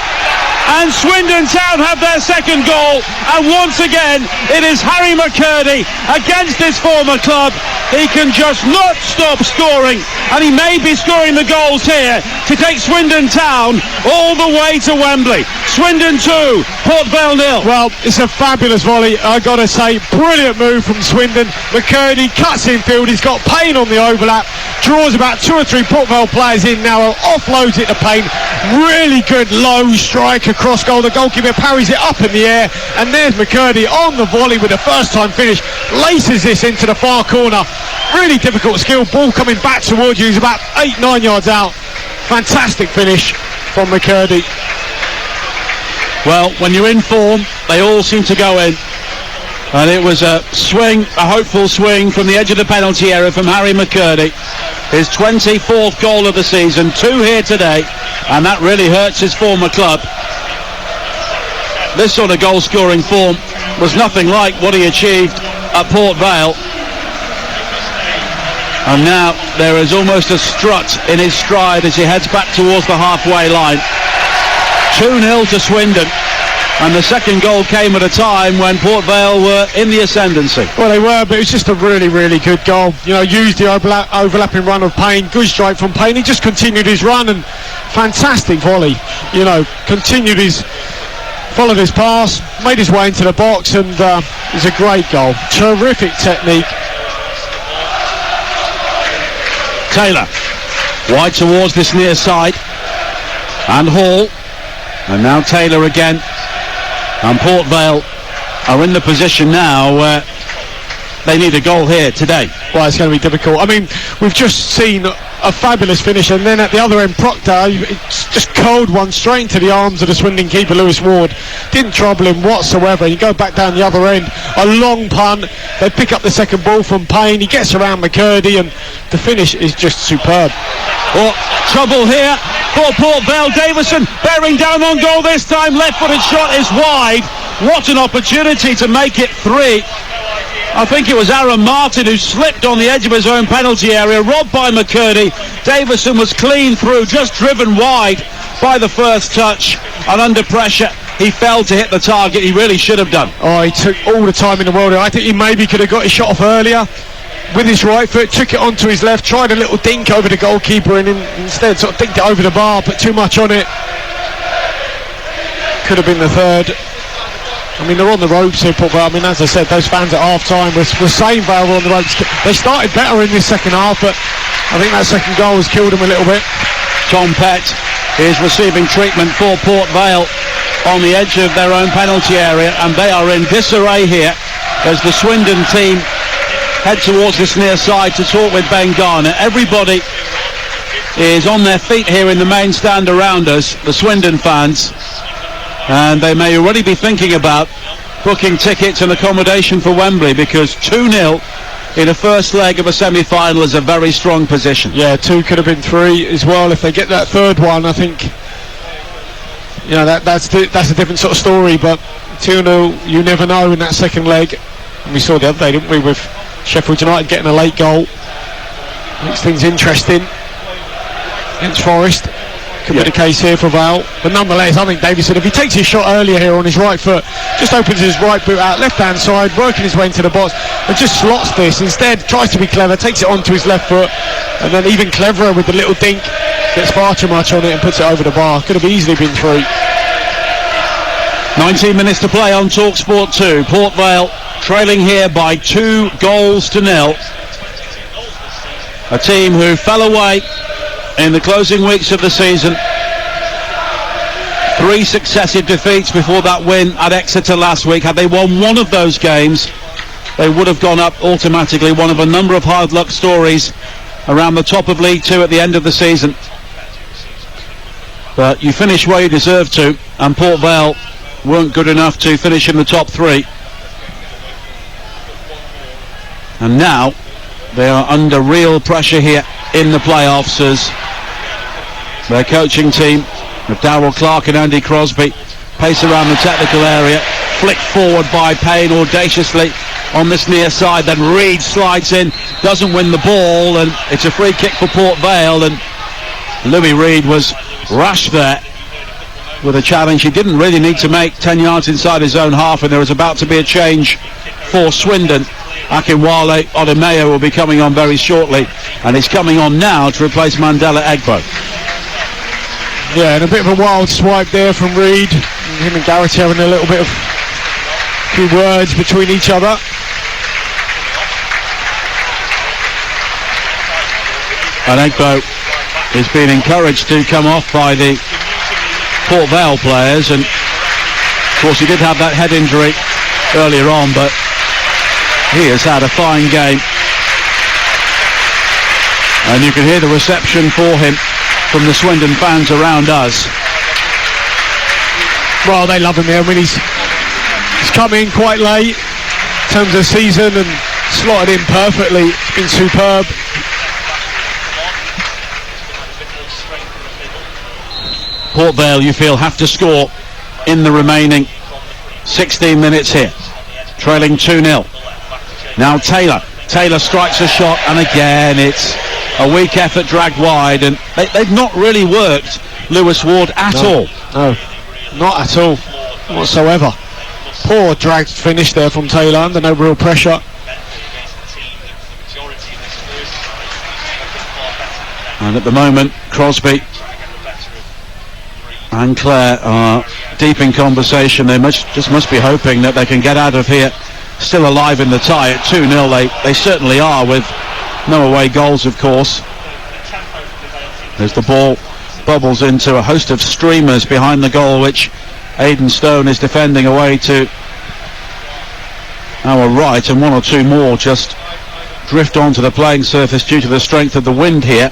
And Swindon Town have their second goal, and once again it is Harry McCurdy against his former club. He can just not stop scoring, and he may be scoring the goals here to take Swindon Town all the way to Wembley. Swindon 2, Port Vale 0. Well, it's a fabulous volley, I gotta say. Brilliant move from Swindon. McCurdy cuts infield, he's got Payne on the overlap, draws about 2 or 3 Port Vale players in now, offloads it to Payne. Really good low strike across goal. The goalkeeper parries it up in the air, and there's McCurdy on the volley with a first time finish. Laces this into the far corner. Really difficult skill. Ball coming back towards you. He's about 8-9 yards out. Fantastic finish from McCurdy. Well, when you're in form, they all seem to go in. And it was a swing, a hopeful swing from the edge of the penalty area from Harry McCurdy. His 24th goal of the season, 2 here today, and that really hurts his former club. This sort of goal-scoring form was nothing like what he achieved at Port Vale. And now there is almost a strut in his stride as he heads back towards the halfway line. 2-0 to Swindon. And the second goal came at a time when Port Vale were in the ascendancy. Well, they were, but it was just a really, really good goal. You know, used the overlapping run of Payne. Good strike from Payne. He just continued his run, and fantastic volley. You know, followed his pass, made his way into the box, and it was a great goal. Terrific technique. Taylor, wide towards this near side. And Hall. And now Taylor again. And Port Vale are in the position now where they need a goal here today. Well, it's going to be difficult. I mean, we've just seen a fabulous finish, and then at the other end, Proctor just curled one straight into the arms of the Swindon keeper, Lewis Ward. Didn't trouble him whatsoever. You go back down the other end, a long punt. They pick up the second ball from Payne. He gets around McCurdy, and the finish is just superb. Oh, trouble here for Port Vale. Davison bearing down on goal this time. Left-footed shot is wide. What an opportunity to make it 3. I think it was Aaron Martin who slipped on the edge of his own penalty area, robbed by McCurdy. Davison was clean through, just driven wide by the first touch, and under pressure he failed to hit the target he really should have done. Oh, he took all the time in the world. I think he maybe could have got his shot off earlier with his right foot, took it onto his left, tried a little dink over the goalkeeper, and instead sort of dinked it over the bar, put too much on it. Could have been the third. I mean, they're on the ropes here, Port Vale. I mean, as I said, those fans at half-time were saying Vale were on the ropes. They started better in this second half, but I think that second goal has killed them a little bit. Tom Pett is receiving treatment for Port Vale on the edge of their own penalty area, and they are in disarray here as the Swindon team head towards this near side to talk with Ben Garner. Everybody is on their feet here in the main stand around us, the Swindon fans. And they may already be thinking about booking tickets and accommodation for Wembley, because 2-0 in a first leg of a semi-final is a very strong position. Yeah, 2 could have been 3 as well. If they get that third one, I think, you know, that's a different sort of story. But 2-0, you never know in that second leg. And we saw the other day, didn't we, with Sheffield United getting a late goal. Makes things interesting against Forest. Could be the case here for Vale, but nonetheless, I think Davison, if he takes his shot earlier here on his right foot, just opens his right boot out, left-hand side, working his way into the box, and just slots this. Instead, tries to be clever, takes it onto his left foot, and then even cleverer with the little dink, gets far too much on it and puts it over the bar. Could have easily been 3. 19 minutes to play on TalkSport 2. Port Vale trailing here by 2-0. A team who fell away in the closing weeks of the season. 3 successive defeats before that win at Exeter last week. Had they won one of those games, they would have gone up automatically. One of a number of hard luck stories around the top of League 2 at the end of the season. But you finish where you deserve to, and Port Vale weren't good enough to finish in the top 3. And now they are under real pressure here in the playoffs as their coaching team with Darryl Clark and Andy Crosby pace around the technical area, flicked forward by Payne audaciously on this near side, then Reid slides in, doesn't win the ball, and it's a free kick for Port Vale. And Louis Reid was rash there with a challenge he didn't really need to make, 10 yards inside his own half, and there is about to be a change for Swindon. Akinwale Odemeo will be coming on very shortly, and he's coming on now to replace Mandela Egbo. Yeah, and a bit of a wild swipe there from Reid. Him and Garrity having a little bit of few words between each other. And Egbo is being encouraged to come off by the Port Vale players, and of course he did have that head injury earlier on, but he has had a fine game, and you can hear the reception for him from the Swindon fans around us. Well, they love him here. I mean, he's come in quite late. terms of season and slotted in perfectly. It's been superb. Port Vale, you feel, have to score in the remaining 16 minutes here. Trailing 2-0. Now Taylor strikes a shot, and again it's a weak effort dragged wide, and they've not really worked Lewis Ward at all. No, not at all whatsoever. Poor dragged finish there from Taylor under no real pressure. And at the moment Crosby and Clare are deep in conversation. They must be hoping that they can get out of here still alive in the tie. At 2-0 they certainly are, with no away goals of course. As the ball bubbles into a host of streamers behind the goal, which Aidan Stone is defending away to our right, and one or two more just drift onto the playing surface due to the strength of the wind here.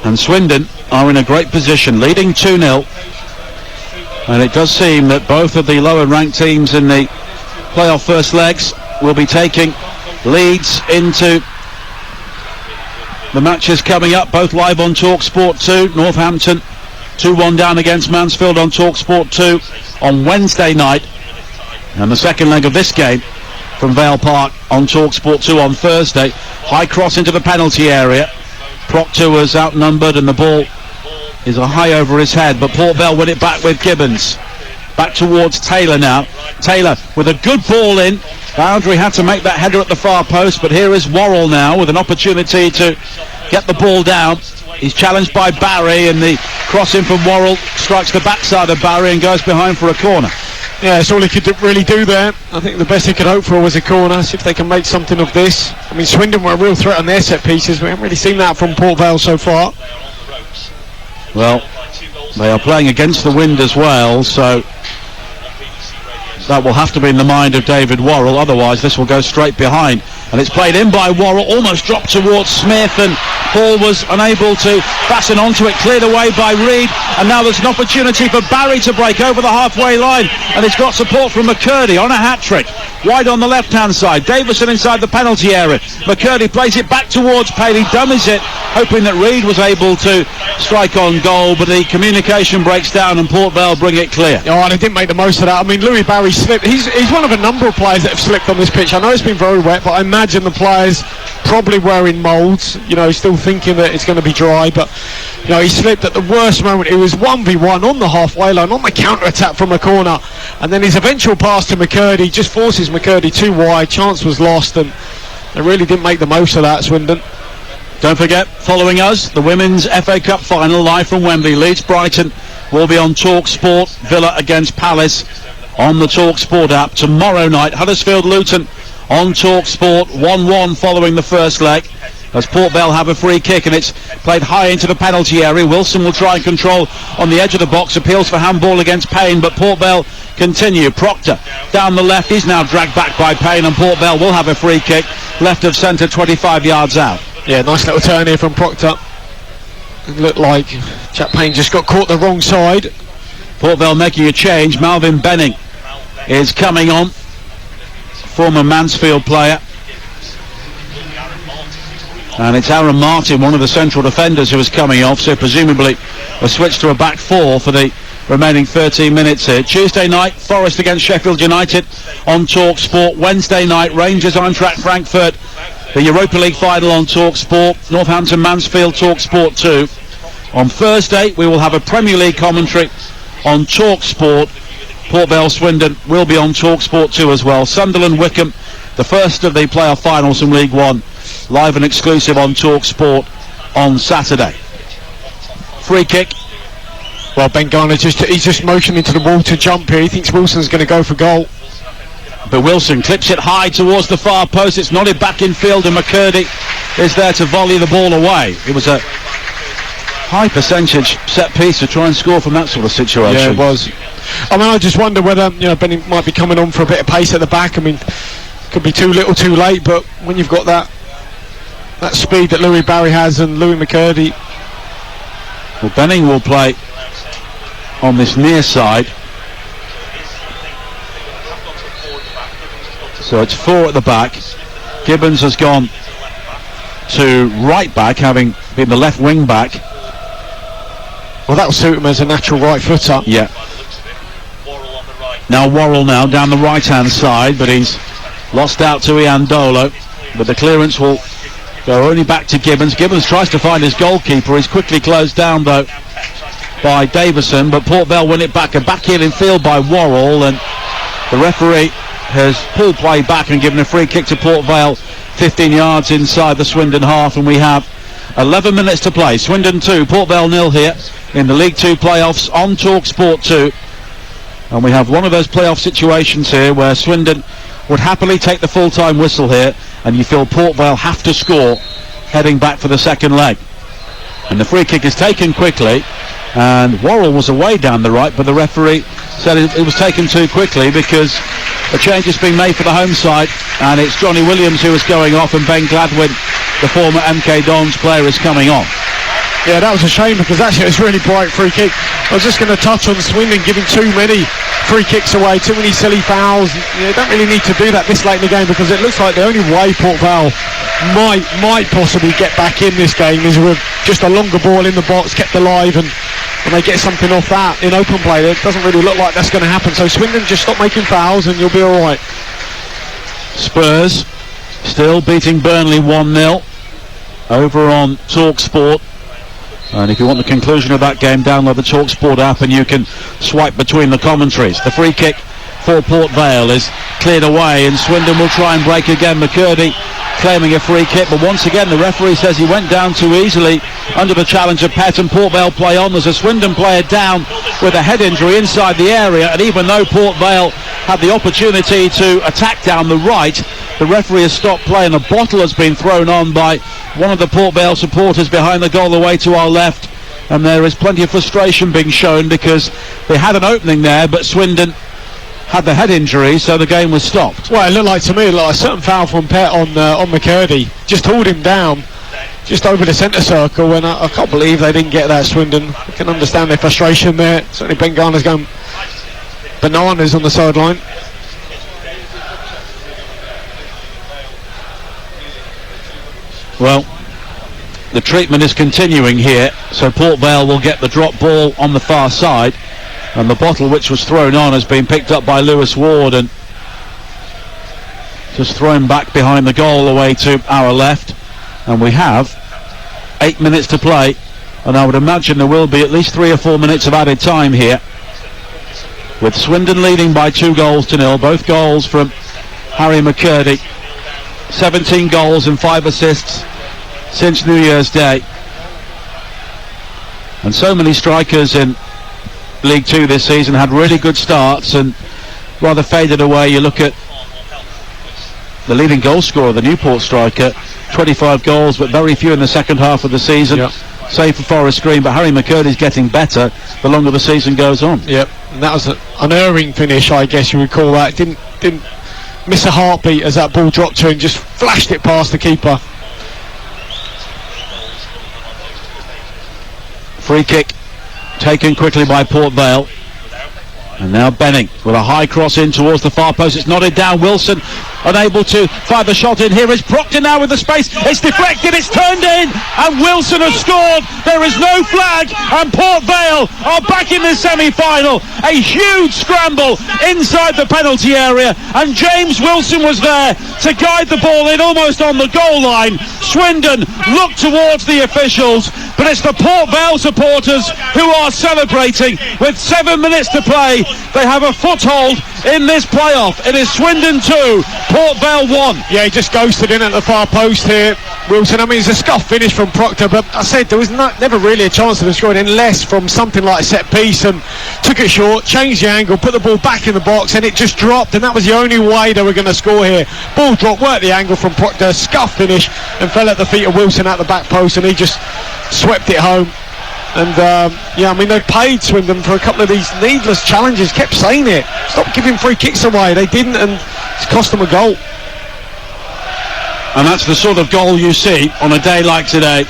And Swindon are in a great position, leading 2-0, and it does seem that both of the lower ranked teams in the playoff first legs will be taking leads into the matches coming up, both live on TalkSport 2. Northampton 2-1 down against Mansfield on TalkSport 2 on Wednesday night, and the second leg of this game from Vale Park on TalkSport 2 on Thursday. High cross into the penalty area. Proctor was outnumbered and the ball is a high over his head, but Port Vale win it back with Gibbons. Back towards Taylor now. Taylor with a good ball in. Boundary had to make that header at the far post, but here is Worrell now with an opportunity to get the ball down. He's challenged by Barry, and the cross in from Worrell strikes the backside of Barry and goes behind for a corner. Yeah, that's all he could really do there. I think the best he could hope for was a corner, see if they can make something of this. I mean, Swindon were a real threat on their set pieces. We haven't really seen that from Port Vale so far. Well, they are playing against the wind as well, so that will have to be in the mind of David Worrell, otherwise this will go straight behind. And it's played in by Worrell, almost dropped towards Smith, and Paul was unable to fasten onto it, cleared away by Reid, and now there's an opportunity for Barry to break over the halfway line, and he's got support from McCurdy on a hat-trick. Wide on the left-hand side, Davison inside the penalty area. McCurdy plays it back towards Paley, dummies it, hoping that Reid was able to strike on goal, but the communication breaks down and Port Vale bring it clear. Oh, and they didn't make the most of that. I mean, Louis Barry slipped. He's one of a number of players that have slipped on this pitch. I know it's been very wet, but I imagine the players probably wearing moulds, still thinking that it's going to be dry, but he slipped at the worst moment. It was 1v1 on the halfway line, on the counter-attack from the corner, and then his eventual pass to McCurdy just forces McCurdy too wide. Chance was lost, and they really didn't make the most of that, Swindon. Don't forget, following us, the Women's FA Cup final live from Wembley. Leeds Brighton will be on TalkSport. Villa against Palace on the TalkSport app. Tomorrow night, Huddersfield Luton on TalkSport. 1-1 following the first leg, as Port Vale have a free kick, and it's played high into the penalty area. Wilson will try and control on the edge of the box, appeals for handball against Payne, but Port Vale continue. Proctor down the left, he's now dragged back by Payne, and Port Vale will have a free kick left of centre, 25 yards out. Yeah, nice little turn here from Proctor. It looked like Jack Payne just got caught the wrong side. Port Vale making a change. Malvin Benning is coming on, former Mansfield player, and it's Aaron Martin, one of the central defenders, who is coming off, so presumably a switch to a back four for the remaining 13 minutes here. Tuesday night, Forest against Sheffield United on TalkSport. Wednesday night, Rangers Eintracht Frankfurt, the Europa League final on TalkSport. Northampton Mansfield, TalkSport 2. On Thursday we will have a Premier League commentary on TalkSport. Port Vale Swindon will be on TalkSport 2 as well. Sunderland Wickham, the first of the playoff finals from League One, live and exclusive on TalkSport on Saturday. Free kick. Well, Ben Garner he's just motioning to the wall to jump here. He thinks Wilson's going to go for goal. But Wilson clips it high towards the far post. It's nodded back in field, and McCurdy is there to volley the ball away. It was a high percentage set piece to try and score from that sort of situation. Yeah, it was. I mean, I just wonder whether Benny might be coming on for a bit of pace at the back. I mean, could be too little too late, but when you've got that speed that Louis Barry has and Louis McCurdy. Well, Benning will play on this near side. So it's 4 at the back. Gibbons has gone to right back, having been the left wing back. Well, that'll suit him as a natural right footer. Yeah. Now Worrell down the right hand side, but he's lost out to Iandolo. But the clearance will go only back to Gibbons. Gibbons tries to find his goalkeeper. He's quickly closed down though by Davison, but Port Vale win it back. A backheel in field by Worrell, and the referee has pulled play back and given a free kick to Port Vale 15 yards inside the Swindon half, and we have 11 minutes to play. Swindon 2, Port Vale 0 here in the League 2 playoffs on Talk Sport 2. And we have one of those playoff situations here where Swindon would happily take the full-time whistle here, and you feel Port Vale have to score heading back for the second leg. And the free kick is taken quickly, and Worrell was away down the right, but the referee said it was taken too quickly because a change has been made for the home side, and it's Johnny Williams who is going off, and Ben Gladwin, the former MK Dons player, is coming on. Yeah, that was a shame because actually it was a really bright free kick. I was just going to touch on Swindon giving too many free kicks away, too many silly fouls. You don't really need to do that this late in the game, because it looks like the only way Port Vale might possibly get back in this game is with just a longer ball in the box, kept alive, and they get something off that in open play. It doesn't really look like that's going to happen. So Swindon, just stop making fouls and you'll be all right. Spurs still beating Burnley 1-0 over on Talk Sport. And if you want the conclusion of that game, download the TalkSport app and you can swipe between the commentaries. The free kick for Port Vale is cleared away, and Swindon will try and break again. McCurdy claiming a free kick, but once again the referee says he went down too easily under the challenge of Pett, and Port Vale play on. There's a Swindon player down with a head injury inside the area, and even though Port Vale had the opportunity to attack down the right, the referee has stopped play, and a bottle has been thrown on by one of the Port Vale supporters behind the goal away to our left, and there is plenty of frustration being shown because they had an opening there, but Swindon had the head injury, so the game was stopped. Well, it looked like to me like a certain foul from Pett on McCurdy. Just hauled him down just over the centre circle, and I can't believe they didn't get that. Swindon, I can understand their frustration there. Certainly Ben Garner's going bananas on the sideline. Well, the treatment is continuing here, so Port Vale will get the drop ball on the far side, and the bottle which was thrown on has been picked up by Lewis Ward and just thrown back behind the goal away to our left, and we have 8 minutes to play, and I would imagine there will be at least 3 or 4 minutes of added time here, with Swindon leading by 2-0, both goals from Harry McCurdy. 17 goals and 5 assists since New Year's Day, and so many strikers in League 2 this season had really good starts and rather faded away. You look at the leading goal scorer, the Newport striker, 25 goals but very few in the second half of the season, save for Forest Green, but Harry McCurdy's getting better the longer the season goes on. Yep, and that was an unerring finish, I guess you would call that. Didn't miss a heartbeat as that ball dropped to him, just flashed it past the keeper. Free kick taken quickly by Port Vale, and now Benning with a high cross in towards the far post. It's nodded down. Wilson unable to fire the shot in. Here is Proctor now with the space. It's deflected, it's turned in, and Wilson has scored. There is no flag, and Port Vale are back in the semi-final. A huge scramble inside the penalty area, and James Wilson was there to guide the ball in almost on the goal line. Swindon look towards the officials, but it's the Port Vale supporters who are celebrating. With 7 minutes to play, they have a foothold in this playoff. It is Swindon 2, Port Vale 1. Yeah, he just ghosted in at the far post here, Wilson. I mean, it's a scuff finish from Proctor, but I said there was never really a chance of him scoring unless from something like a set piece, and took it short, changed the angle, put the ball back in the box, and it just dropped, and that was the only way they were going to score here. Ball drop, worked the angle from Proctor, scuff finish, and fell at the feet of Wilson at the back post, and he just swept it home. And yeah, I mean, they paid Swindon for a couple of these needless challenges. Kept saying it, stop giving free kicks away. They didn't, and it's cost them a goal. And that's the sort of goal you see on a day like today.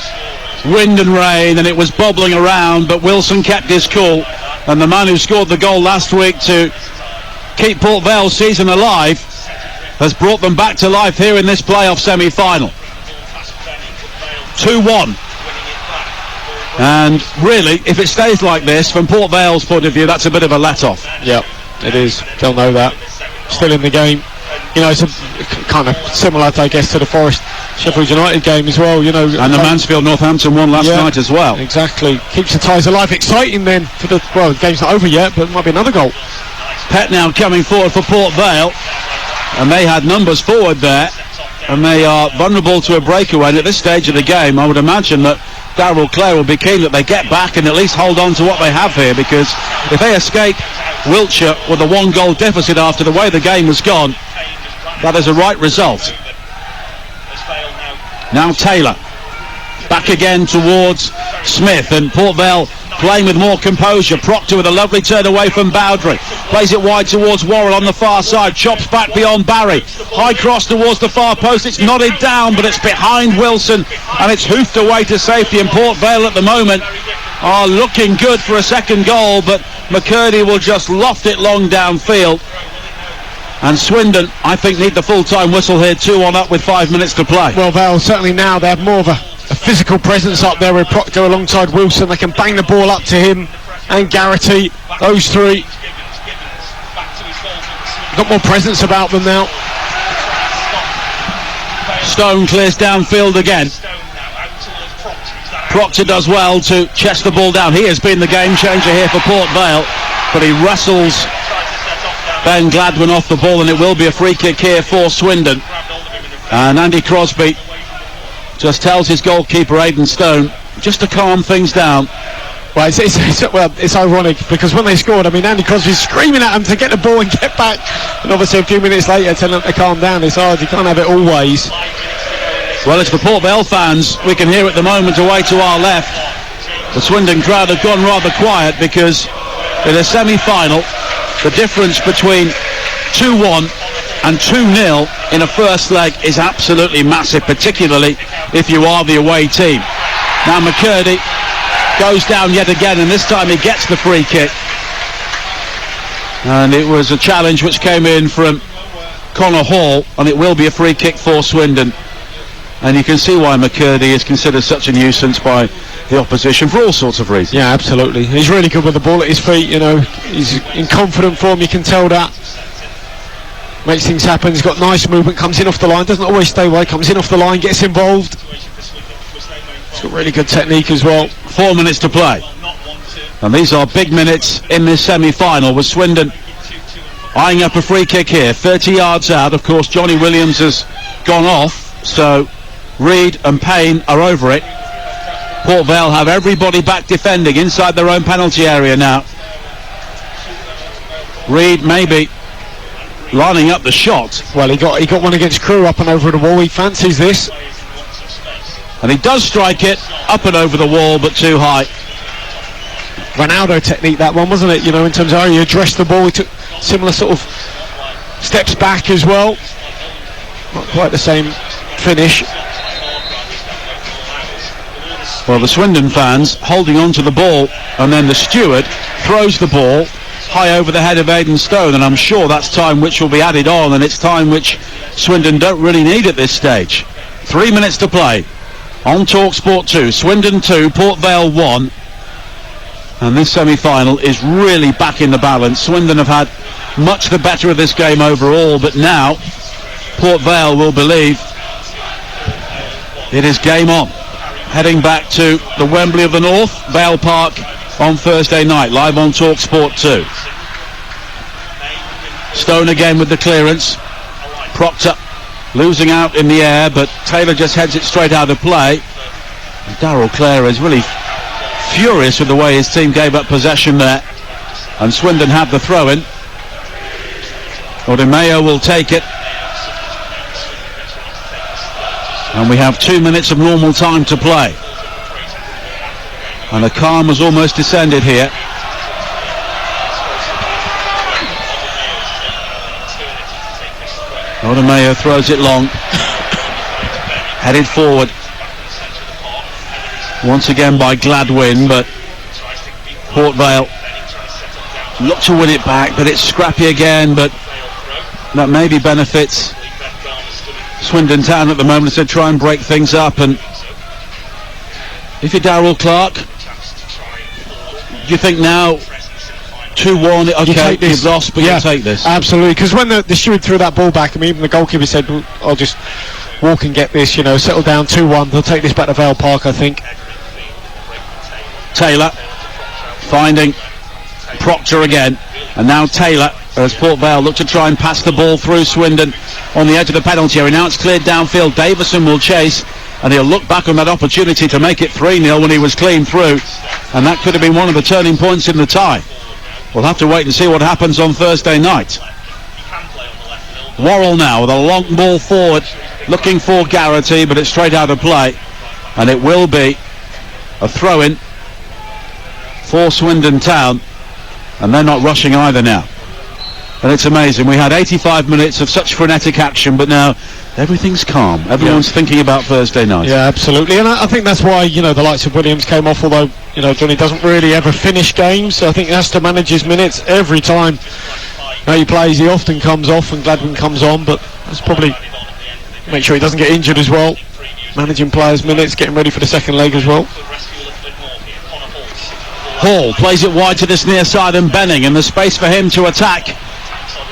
Wind and rain, and it was bobbling around, but Wilson kept his cool, and the man who scored the goal last week to keep Port Vale's season alive has brought them back to life here in this playoff semi-final. 2-1. And really, if it stays like this, from Port Vale's point of view, that's a bit of a let-off. Yep, it is. They'll know that. Still in the game. You know, it's a kind of similar, I guess, to the Forest Sheffield United game as well, you know. And the Mansfield Northampton one last night as well. Exactly. Keeps the ties alive. Exciting then for the, well, the game's not over yet, but it might be another goal. Pett now coming forward for Port Vale, and they had numbers forward there, and they are vulnerable to a breakaway. And at this stage of the game, I would imagine that Darryl Clare will be keen that they get back and at least hold on to what they have here, because if they escape Wiltshire with a 1-goal deficit after the way the game has gone, that is a right result. Now Taylor back again towards Smith, and Port Vale playing with more composure. Proctor with a lovely turn away from Bowdry, plays it wide towards Worrell on the far side, chops back beyond Barry, high cross towards the far post. It's nodded down, but it's behind Wilson, and it's hoofed away to safety. And Port Vale at the moment are looking good for a second goal, but McCurdy will just loft it long downfield. And Swindon, I think, need the full-time whistle here, 2-1 up with 5 minutes to play. Well, Vale, certainly now they have more of a physical presence up there with Proctor alongside Wilson. They can bang the ball up to him and Garrity, those three. Got more presence about them now. Stone clears downfield again. Proctor does well to chest the ball down. He has been the game changer here for Port Vale, but he wrestles Ben Gladwin off the ball, and it will be a free kick here for Swindon. And Andy Crosby just tells his goalkeeper Aidan Stone just to calm things down. Well, it's ironic, because when they scored, I mean, Andy Crosby's screaming at him to get the ball and get back, and obviously a few minutes later telling them to calm down. It's hard, you can't have it always. Well, it's the Port Vale fans we can hear at the moment away to our left. The Swindon crowd have gone rather quiet, because in a semi-final, the difference between 2-1 and 2-0 in a first leg is absolutely massive, particularly if you are the away team. Now McCurdy goes down yet again, and this time he gets the free kick. And it was a challenge which came in from Connor Hall, and it will be a free kick for Swindon. And you can see why McCurdy is considered such a nuisance by the opposition for all sorts of reasons. Yeah, absolutely. He's really good with the ball at his feet, you know. He's in confident form, you can tell that. Makes things happen. He's got nice movement, comes in off the line, doesn't always stay away, comes in off the line, gets involved. He's got really good technique as well. 4 minutes to play. And these are big minutes in this semi-final, with Swindon eyeing up a free kick here, 30 yards out. Of course, Johnny Williams has gone off, so Reid and Payne are over it. Port Vale have everybody back defending inside their own penalty area now. Reid maybe lining up the shot. Well, he got one against Crewe up and over the wall. He fancies this. And he does strike it up and over the wall, but too high. Ronaldo technique, that one, wasn't it? You know, in terms of how he addressed the ball, he took similar sort of steps back as well. Not quite the same finish. Well, the Swindon fans holding on to the ball, and then the steward throws the ball high over the head of Aidan Stone, and I'm sure that's time which will be added on, and it's time which Swindon don't really need at this stage. 3 minutes to play on TalkSport 2. Swindon 2, Port Vale 1, and this semi-final is really back in the balance. Swindon have had much the better of this game overall, but now Port Vale will believe it is game on. Heading back to the Wembley of the North, Vale Park, on Thursday night, live on TalkSport 2. Stone again with the clearance. Proctor losing out in the air, but Taylor just heads it straight out of play. And Darryl Clare is really furious with the way his team gave up possession there. And Swindon have the throw-in. Odemayo will take it. And we have 2 minutes of normal time to play. And the calm has almost descended here. Odemayo throws it long. Headed forward. Once again by Gladwin, but Port Vale look to win it back, but it's scrappy again, but that maybe benefits Swindon Town at the moment as they try and break things up. And if you're Darryl Clark, do you think now 2-1, okay, you've lost, but you take this? Absolutely, because when the steward threw that ball back, I mean, even the goalkeeper said, well, I'll just walk and get this, you know, settle down 2-1. They'll take this back to Vale Park, I think. Taylor finding Proctor again, and now Taylor as Port Vale look to try and pass the ball through Swindon on the edge of the penalty area. Now it's cleared downfield. Davison will chase, and he'll look back on that opportunity to make it 3-0 when he was clean through, and that could have been one of the turning points in the tie. We'll have to wait and see what happens on Thursday night. Worrell now with a long ball forward, looking for Garrity, but it's straight out of play, and it will be a throw-in for Swindon Town, and they're not rushing either now. And it's amazing, we had 85 minutes of such frenetic action, but now everything's calm. Everyone's thinking about Thursday night. Yeah, absolutely, and I think that's why, you know, the likes of Williams came off, although, you know, Johnny doesn't really ever finish games, so I think he has to manage his minutes every time he plays. He often comes off and Gladwin comes on, but that's probably make sure he doesn't get injured as well, managing players' minutes, getting ready for the second leg as well. Hall plays it wide to this near side, and Benning, and the space for him to attack.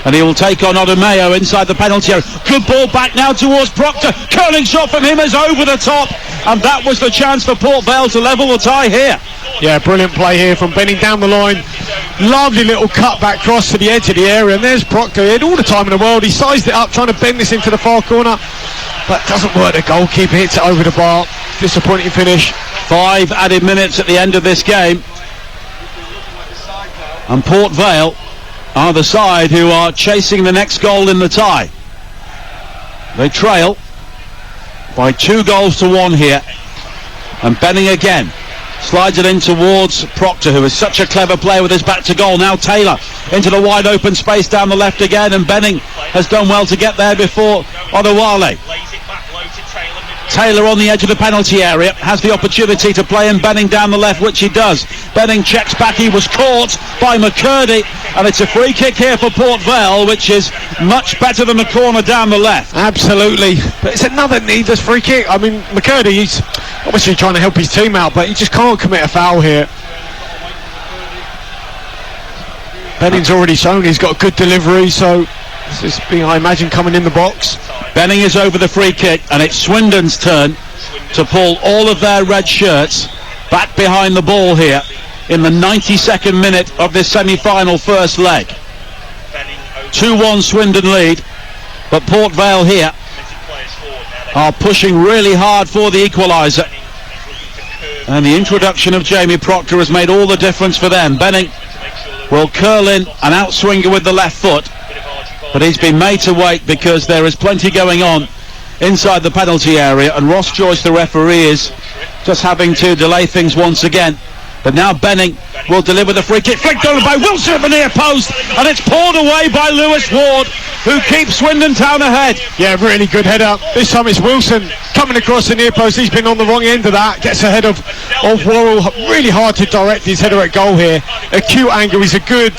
And he will take on Odemayo inside the penalty area. Good ball back now towards Proctor. Curling shot from him is over the top. And that was the chance for Port Vale to level the tie here. Yeah, brilliant play here from Benning down the line. Lovely little cut back cross to the edge of the area. And there's Proctor. He had all the time in the world. He sized it up, trying to bend this into the far corner. But doesn't work. The goalkeeper hits it over the bar. Disappointing finish. 5 added minutes at the end of this game. And Port Vale are the side who are chasing the next goal in the tie. They trail by 2-1 here, and Benning again slides it in towards Proctor, who is such a clever player with his back to goal. Now Taylor into the wide open space down the left again, and Benning has done well to get there before Odewale. Taylor on the edge of the penalty area has the opportunity to play in Benning down the left, which he does. Benning checks back, he was caught by McCurdy, and it's a free kick here for Port Vale, which is much better than the corner down the left. Absolutely, but it's another needless free kick. I mean, McCurdy, he's obviously trying to help his team out, but he just can't commit a foul here. Benning's already shown he's got a good delivery, so this is being, I imagine, coming in the box. Benning is over the free kick, and it's Swindon's turn to pull all of their red shirts back behind the ball here in the 92nd minute of this semi-final first leg. 2-1 Swindon lead, but Port Vale here are pushing really hard for the equaliser, and the introduction of Jamie Proctor has made all the difference for them. Benning will curl in an outswinger with the left foot, but he's been made to wait because there is plenty going on inside the penalty area, and Ross Joyce, the referee, is just having to delay things once again. But now Benning will deliver the free kick, flicked over by Wilson at the near post, and it's pulled away by Lewis Ward, who keeps Swindon Town ahead. Yeah, really good header. This time it's Wilson coming across the near post. He's been on the wrong end of that, gets ahead of Worrell. Really hard to direct his header at goal here. Acute angle. He's a good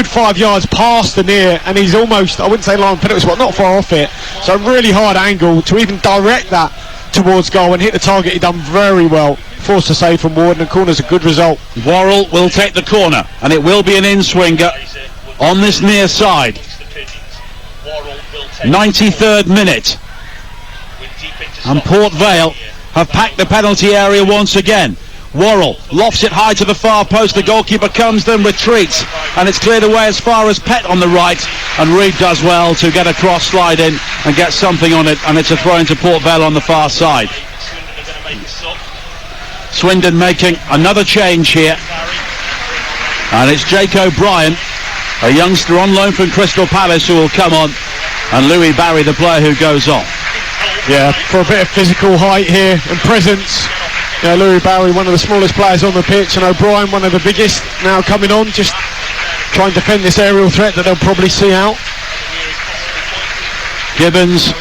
5 yards past the near, and he's almost, I wouldn't say line penalty spot, not far off it. So a really hard angle to even direct that towards goal and hit the target. He done very well. Forced a save from Ward, and the corner's a good result. Worrell will take the corner, and it will be an in-swinger on this near side. 93rd minute, and Port Vale have packed the penalty area once again. Worrell lofts it high to the far post. The goalkeeper comes, then retreats, and it's cleared away as far as Pett on the right, and Reid does well to get across, slide in and get something on it, and it's a throw into Port Vale on the far side. Swindon making another change here, and it's Jake O'Brien, a youngster on loan from Crystal Palace, who will come on, and Louis Barry, the player who goes on. Yeah, for a bit of physical height here and presence. Yeah, Louis Barry, one of the smallest players on the pitch, and O'Brien, one of the biggest, now coming on, just trying to defend this aerial threat that they'll probably see out. Gibbons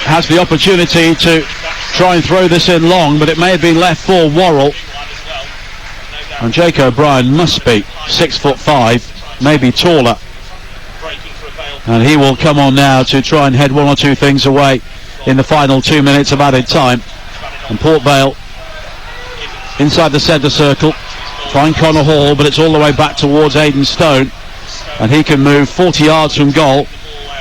has the opportunity to try and throw this in long, but it may have been left for Worrell. And Jake O'Brien must be 6'5", maybe taller. And he will come on now to try and head one or two things away in the final 2 minutes of added time. And Port Vale inside the centre circle, find Connor Hall, but it's all the way back towards Aidan Stone, and he can move 40 yards from goal,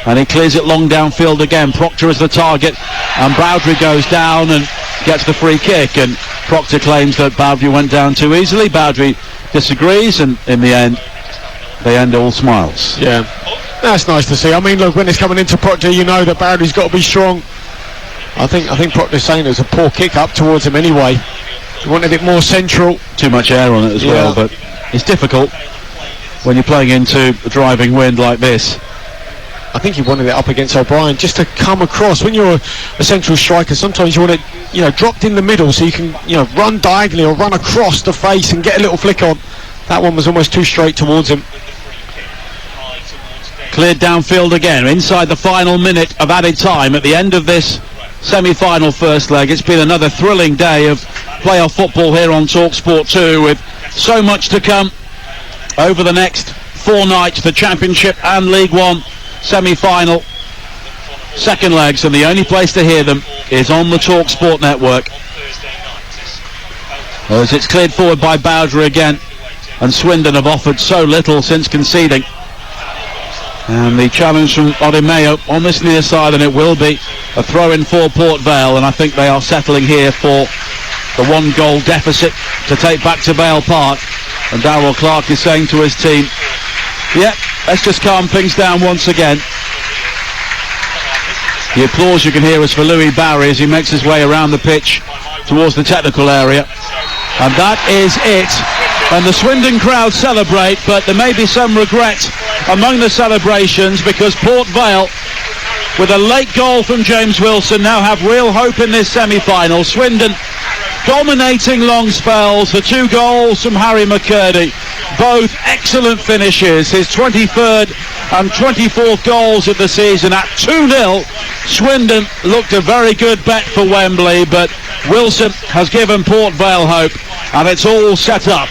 and he clears it long downfield again. Proctor is the target, and Bowdry goes down and gets the free kick, and Proctor claims that Bowdry went down too easily. Bowdry disagrees, and in the end they end all smiles. Yeah, that's nice to see. I mean, look, when it's coming into Proctor, you know that Bowdry's got to be strong. I think Proctor's saying it was a poor kick up towards him anyway. He wanted it more central. Too much air on it as well, but it's difficult when you're playing into a driving wind like this. I think he wanted it up against O'Brien just to come across. When you're a central striker, sometimes you want it, dropped in the middle so you can, run diagonally or run across the face and get a little flick on. That one was almost too straight towards him. Cleared downfield again, inside the final minute of added time at the end of this semi-final first leg. It's been another thrilling day of playoff football here on TalkSport 2, with so much to come over the next 4 nights. The Championship and League One semi-final second legs, and the only place to hear them is on the TalkSport network. As it's cleared forward by Bowdry again, and Swindon have offered so little since conceding. And the challenge from Odimeo on this near side, and it will be a throw-in for Port Vale, and I think they are settling here for the 1-goal deficit to take back to Vale Park. And Darrell Clark is saying to his team, let's just calm things down once again. The applause you can hear is for Louis Barry as he makes his way around the pitch towards the technical area. And that is it. And the Swindon crowd celebrate, but there may be some regret among the celebrations, because Port Vale, with a late goal from James Wilson, now have real hope in this semi-final. Swindon dominating long spells. The 2 goals from Harry McCurdy, both excellent finishes. His 23rd and 24th goals of the season at 2-0. Swindon looked a very good bet for Wembley, but Wilson has given Port Vale hope, and it's all set up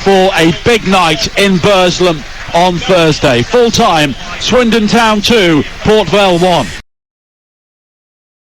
for a big night in Burslem on Thursday. Full time, Swindon Town 2, Port Vale 1.